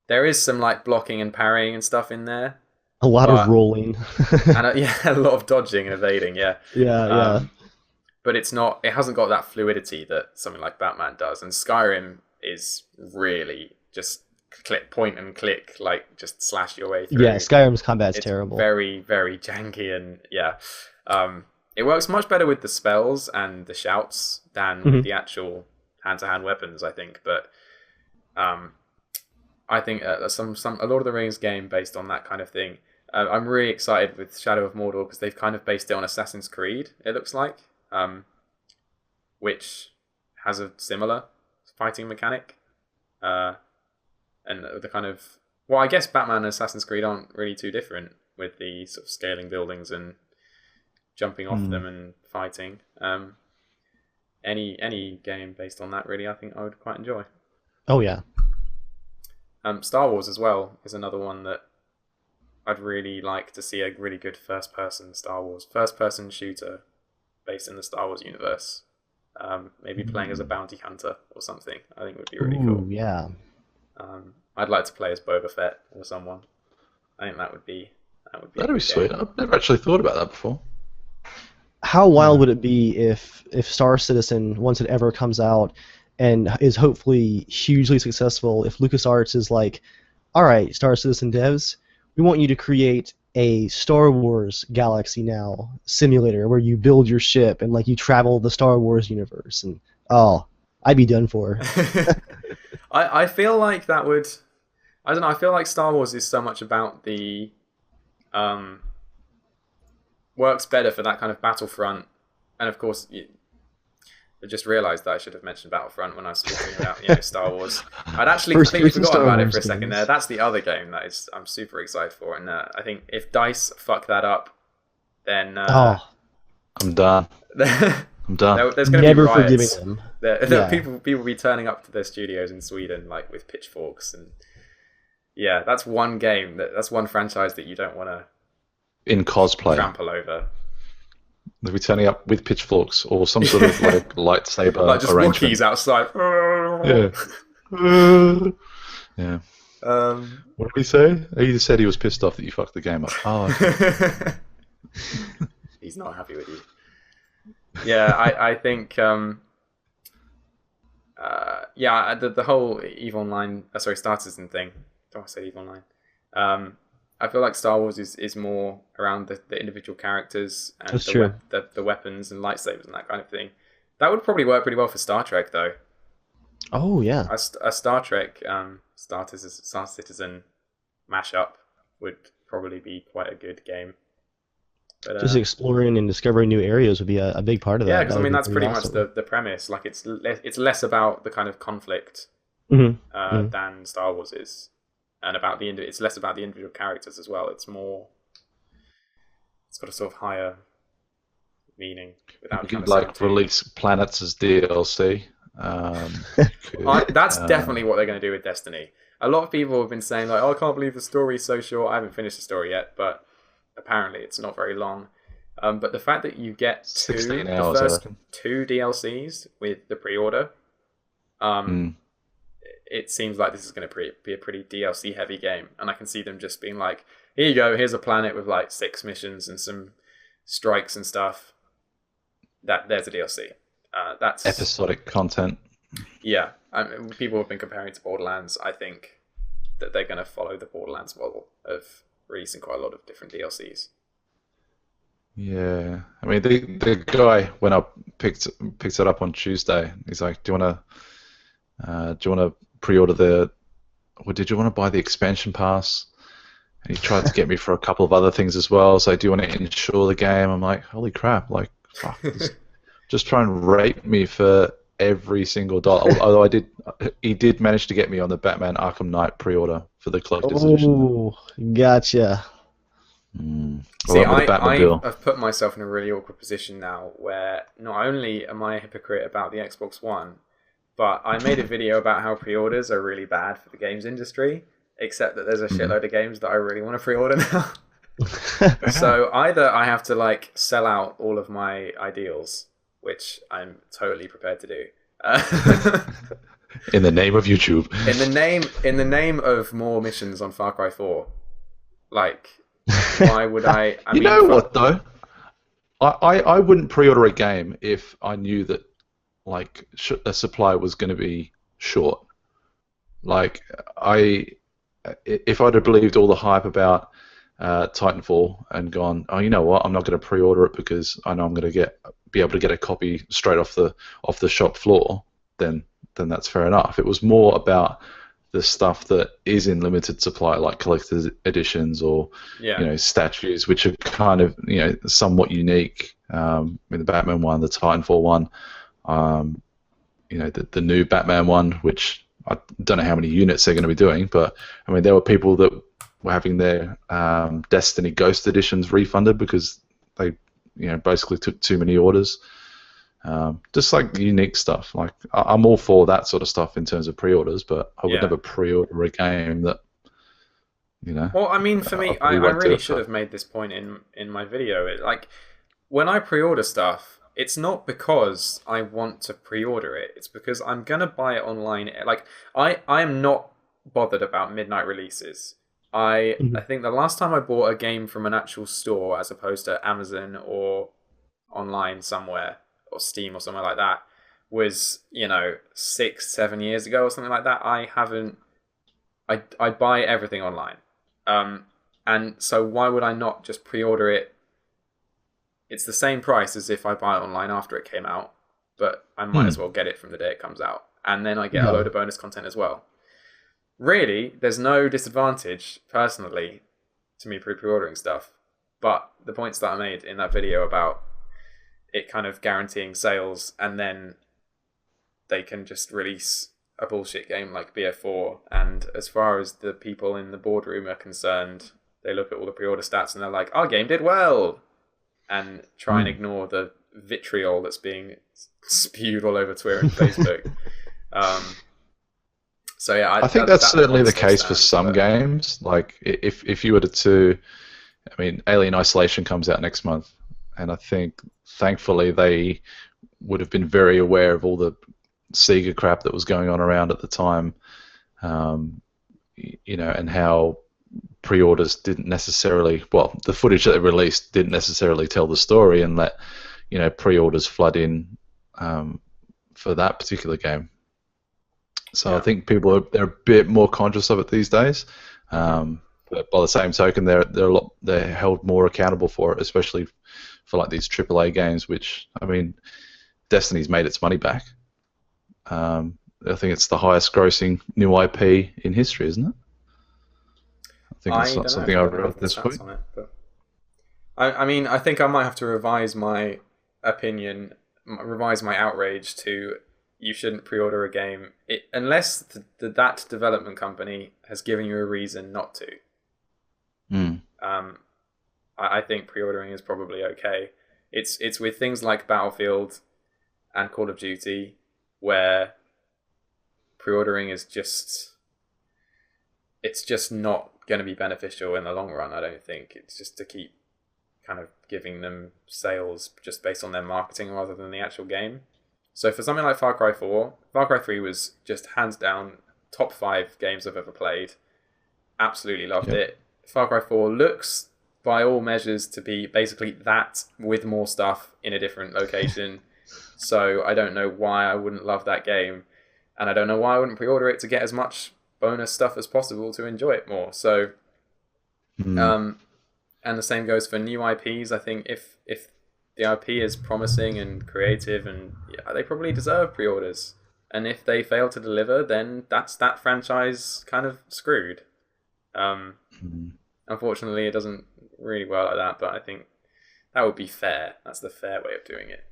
there is some like blocking and parrying and stuff in there. A lot of rolling. And a lot of dodging and evading, yeah. Yeah. But it hasn't got that fluidity that something like Batman does. And Skyrim is really just point and click, like just slash your way through. Yeah, Skyrim's combat's terrible. Very, very janky, and it works much better with the spells and the shouts than with the actual hand-to-hand weapons, I think. But I think a Lord of the Rings game based on that kind of thing. I'm really excited with Shadow of Mordor because they've kind of based it on Assassin's Creed, it looks like, which has a similar fighting mechanic. And the kind of... Well, I guess Batman and Assassin's Creed aren't really too different with the sort of scaling buildings and jumping off them and fighting. Any game based on that, really, I think I would quite enjoy. Oh, yeah. Star Wars as well is another one that I'd really like to see, a really good first-person shooter based in the Star Wars universe. Maybe playing as a bounty hunter or something. I think would be really cool. Yeah. I'd like to play as Boba Fett or someone. I think that'd be sweet. I've never actually thought about that before. How wild would it be if Star Citizen, once it ever comes out and is hopefully hugely successful, if LucasArts is like, all right, Star Citizen devs, we want you to create a Star Wars Galaxy Now simulator where you build your ship and like you travel the Star Wars universe, and I'd be done for. I feel like that would... I don't know, I feel like Star Wars is so much about the... works better for that kind of Battlefront. And of course, I just realised that I should have mentioned Battlefront when I was talking about Star Wars. I'd actually completely forgotten about it for a second there. That's the other game that I'm super excited for. And I think if DICE fuck that up, then... I'm done. I'm done. There's going to be riots. Forgiving them. People will be turning up to their studios in Sweden like with pitchforks, and that's one game that's one franchise that you don't want to in cosplay trample over. They'll be turning up with pitchforks or some sort of like lightsaber like just arrangement. Wookiees outside. Yeah. What did he say? He just said he was pissed off that you fucked the game up. Okay. He's not happy with you. Yeah, I think the whole EVE Online, Star Citizen thing. Don't I say EVE Online? I feel like Star Wars is more around the individual characters and the weapons and lightsabers and that kind of thing. That would probably work pretty well for Star Trek, though. Oh yeah. A Star Trek Star Citizen mashup would probably be quite a good game. But, Just exploring and discovering new areas would be a big part of that. yeah, because That I would mean be that's pretty much awesome. the premise. Like it's less about the kind of conflict Mhm. than Star Wars is, and about it's less about the individual characters as well. It's got a sort of higher meaning You without trying could to sound like too. release planets as DLC. That's definitely what they're going to do with Destiny. A lot of people have been saying like, "Oh, I can't believe the story's so short." I haven't finished the story yet, but apparently it's not very long. But the fact that you get 16 the hours, I first reckon. 2 DLCs with the pre-order, Mm. it seems like this is going to be a pretty DLC heavy game, and I can see them just being like, "Here you go, here's a planet with like 6 missions and some strikes and stuff. There's a DLC." That's Episodic content. yeah. People have been comparing it to Borderlands. I think that they're going to follow the Borderlands model of releasing quite a lot of different DLCs. Yeah, I mean the guy when I picked it up on Tuesday, he's like, "Do you want to pre-order or did you want to buy the expansion pass?" And he tried to get me for a couple of other things as well. So, "Do you want to insure the game?" I'm like, "Holy crap! Like, fuck, just try and rape me for every single dollar." Although he did manage to get me on the Batman Arkham Knight pre-order for the collector's edition. Oh, gotcha. See, Along with the Batmobile. I've put myself in a really awkward position now where not only am I a hypocrite about the Xbox One, but I made a video about how pre-orders are really bad for the games industry, except that there's a shitload of games that I really want to pre-order now. So either I have to like sell out all of my ideals, which I'm totally prepared to do. In the name of YouTube. in the name of more missions on Far Cry 4. Like, why would I? You know what though? I wouldn't pre-order a game if I knew that like a supply was going to be short. Like if I'd have believed all the hype about Titanfall and gone, "Oh, you know what? I'm not going to pre-order it because I know I'm going to be able to get a copy straight off the shop floor," then that's fair enough. It was more about the stuff that is in limited supply, like collector's editions or statues, which are kind of somewhat unique. In the Batman one, the Titanfall one, the new Batman one, which I don't know how many units they're going to be doing, but I mean there were people that were having their Destiny Ghost editions refunded because they basically took too many orders. Just like unique stuff. Like I'm all for that sort of stuff in terms of pre-orders, but I would never pre-order a game that Well, I mean, for me, I really should have made this point in my video. Like when I pre-order stuff, it's not because I want to pre-order it. It's because I'm gonna buy it online. Like I am not bothered about midnight releases. I think the last time I bought a game from an actual store as opposed to Amazon or online somewhere, or Steam or somewhere like that, was 6-7 years ago or something like that. I buy everything online, and so why would I not just pre-order it? It's the same price as if I buy it online after it came out, but I might as well get it from the day it comes out, and then I get a load of bonus content as well. Really, there's no disadvantage personally to me pre-ordering stuff, but the points that I made in that video about it kind of guaranteeing sales, and then they can just release a bullshit game like BF4, and as far as the people in the boardroom are concerned, they look at all the pre-order stats and they're like, "Our game did well," and try and ignore the vitriol that's being spewed all over Twitter and Facebook. So yeah, I think that's certainly the case for some games. Like if you were to, I mean, Alien Isolation comes out next month, and I think thankfully they would have been very aware of all the Sega crap that was going on around at the time, and how pre-orders didn't necessarily, well, the footage that they released didn't necessarily tell the story, and let pre-orders flood in for that particular game. So I think people they're a bit more conscious of it these days, but by the same token, they're held more accountable for it, especially for like these AAA games. Which I mean, Destiny's made its money back. I think it's the highest grossing new IP in history, isn't it? I think it's not something I read this week. I mean, I think I might have to revise my opinion, revise my outrage to you shouldn't pre-order a game unless that development company has given you a reason not to. I think pre-ordering is probably okay. It's with things like Battlefield and Call of Duty where pre-ordering is just not going to be beneficial in the long run. I don't think it's just to keep kind of giving them sales just based on their marketing rather than the actual game. So for something like Far Cry 4, Far Cry 3 was just hands down top 5 games I've ever played. Absolutely loved it. Far Cry 4 looks by all measures to be basically that with more stuff in a different location. So I don't know why I wouldn't love that game, and I don't know why I wouldn't pre-order it to get as much bonus stuff as possible to enjoy it more. So and the same goes for new IPs. I think if the IP is promising and creative, and they probably deserve pre-orders. And if they fail to deliver, then that's that franchise kind of screwed. Unfortunately, it doesn't really work like that, but I think that would be fair. That's the fair way of doing it.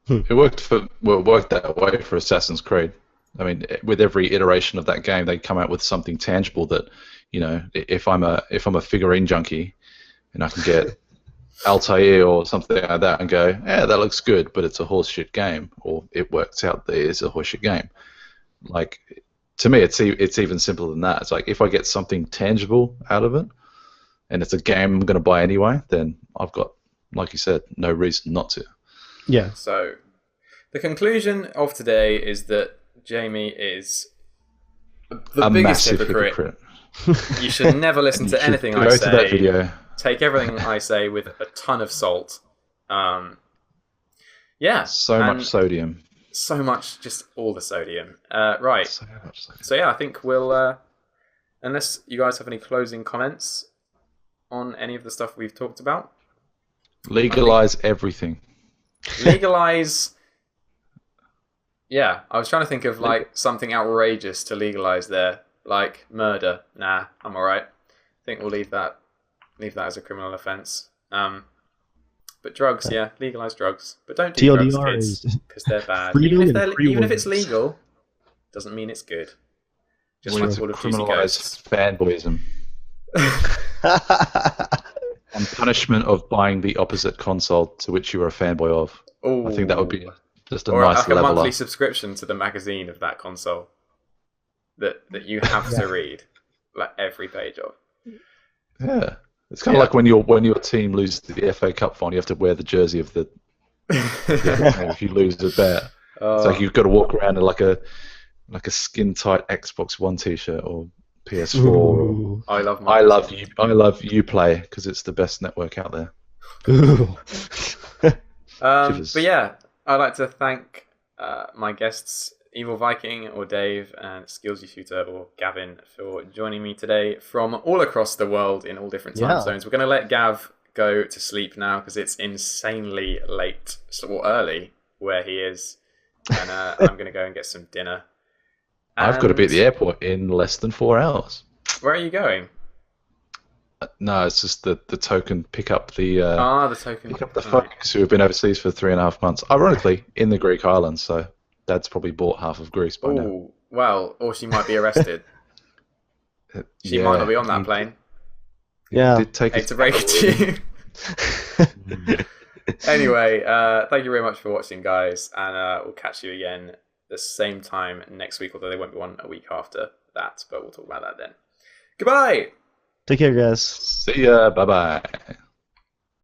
It worked that way for Assassin's Creed. I mean, with every iteration of that game, they come out with something tangible that, if I'm a figurine junkie, and I can get Altair or something like that and go, yeah, that looks good, but it's a horseshit game, or it works out that it's a horseshit game. Like, to me, it's even simpler than that. It's like, if I get something tangible out of it, and it's a game I'm going to buy anyway, then I've got, like you said, no reason not to. Yeah. So, the conclusion of today is that Jamie is the biggest hypocrite. You should never listen to anything I say. Go to that video. Take everything I say with a ton of salt. So much sodium. So much, just all the sodium. Right. So much sodium. So yeah, I think we'll, unless you guys have any closing comments on any of the stuff we've talked about. Legalize everything. Legalize. Yeah, I was trying to think of like something outrageous to legalize there, like murder. Nah, I'm alright. I think we'll leave that as a criminal offence. But drugs, yeah, legalize drugs, but don't do drugs, kids, because they're bad. Even if it's legal, doesn't mean it's good. Just like Call of Duty Ghosts. Fanboyism. And punishment of buying the opposite console to which you are a fanboy of. Ooh. I think that would be just a or nice like a leveler. monthly subscription to the magazine of that console that you have to read like every page of. Yeah, it's kind of like when your team loses the FA Cup final, you have to wear the jersey of the. If you lose a bet, it's like you've got to walk around in like a skin tight Xbox One T-shirt or PS4. Or, I love Uplay because it's the best network out there. But yeah, I'd like to thank my guests, Evil Viking or Dave, and Skills You Shooter or Gavin, for joining me today from all across the world in all different time zones. We're going to let Gav go to sleep now because it's insanely late or early where he is, and I'm going to go and get some dinner. I've got to be at the airport in less than 4 hours. Where are you going? No, it's just the token pick up the token pick up the folks who have been overseas for 3.5 months. Ironically, in the Greek islands, so Dad's probably bought half of Greece by now. Well, or she might be arrested. She might not be on that plane. Yeah. Did take hate to break it to you. Anyway, thank you very much for watching, guys, and we'll catch you again the same time next week, although there won't be one a week after that, but we'll talk about that then. Goodbye! Take care, guys. See ya. Bye-bye.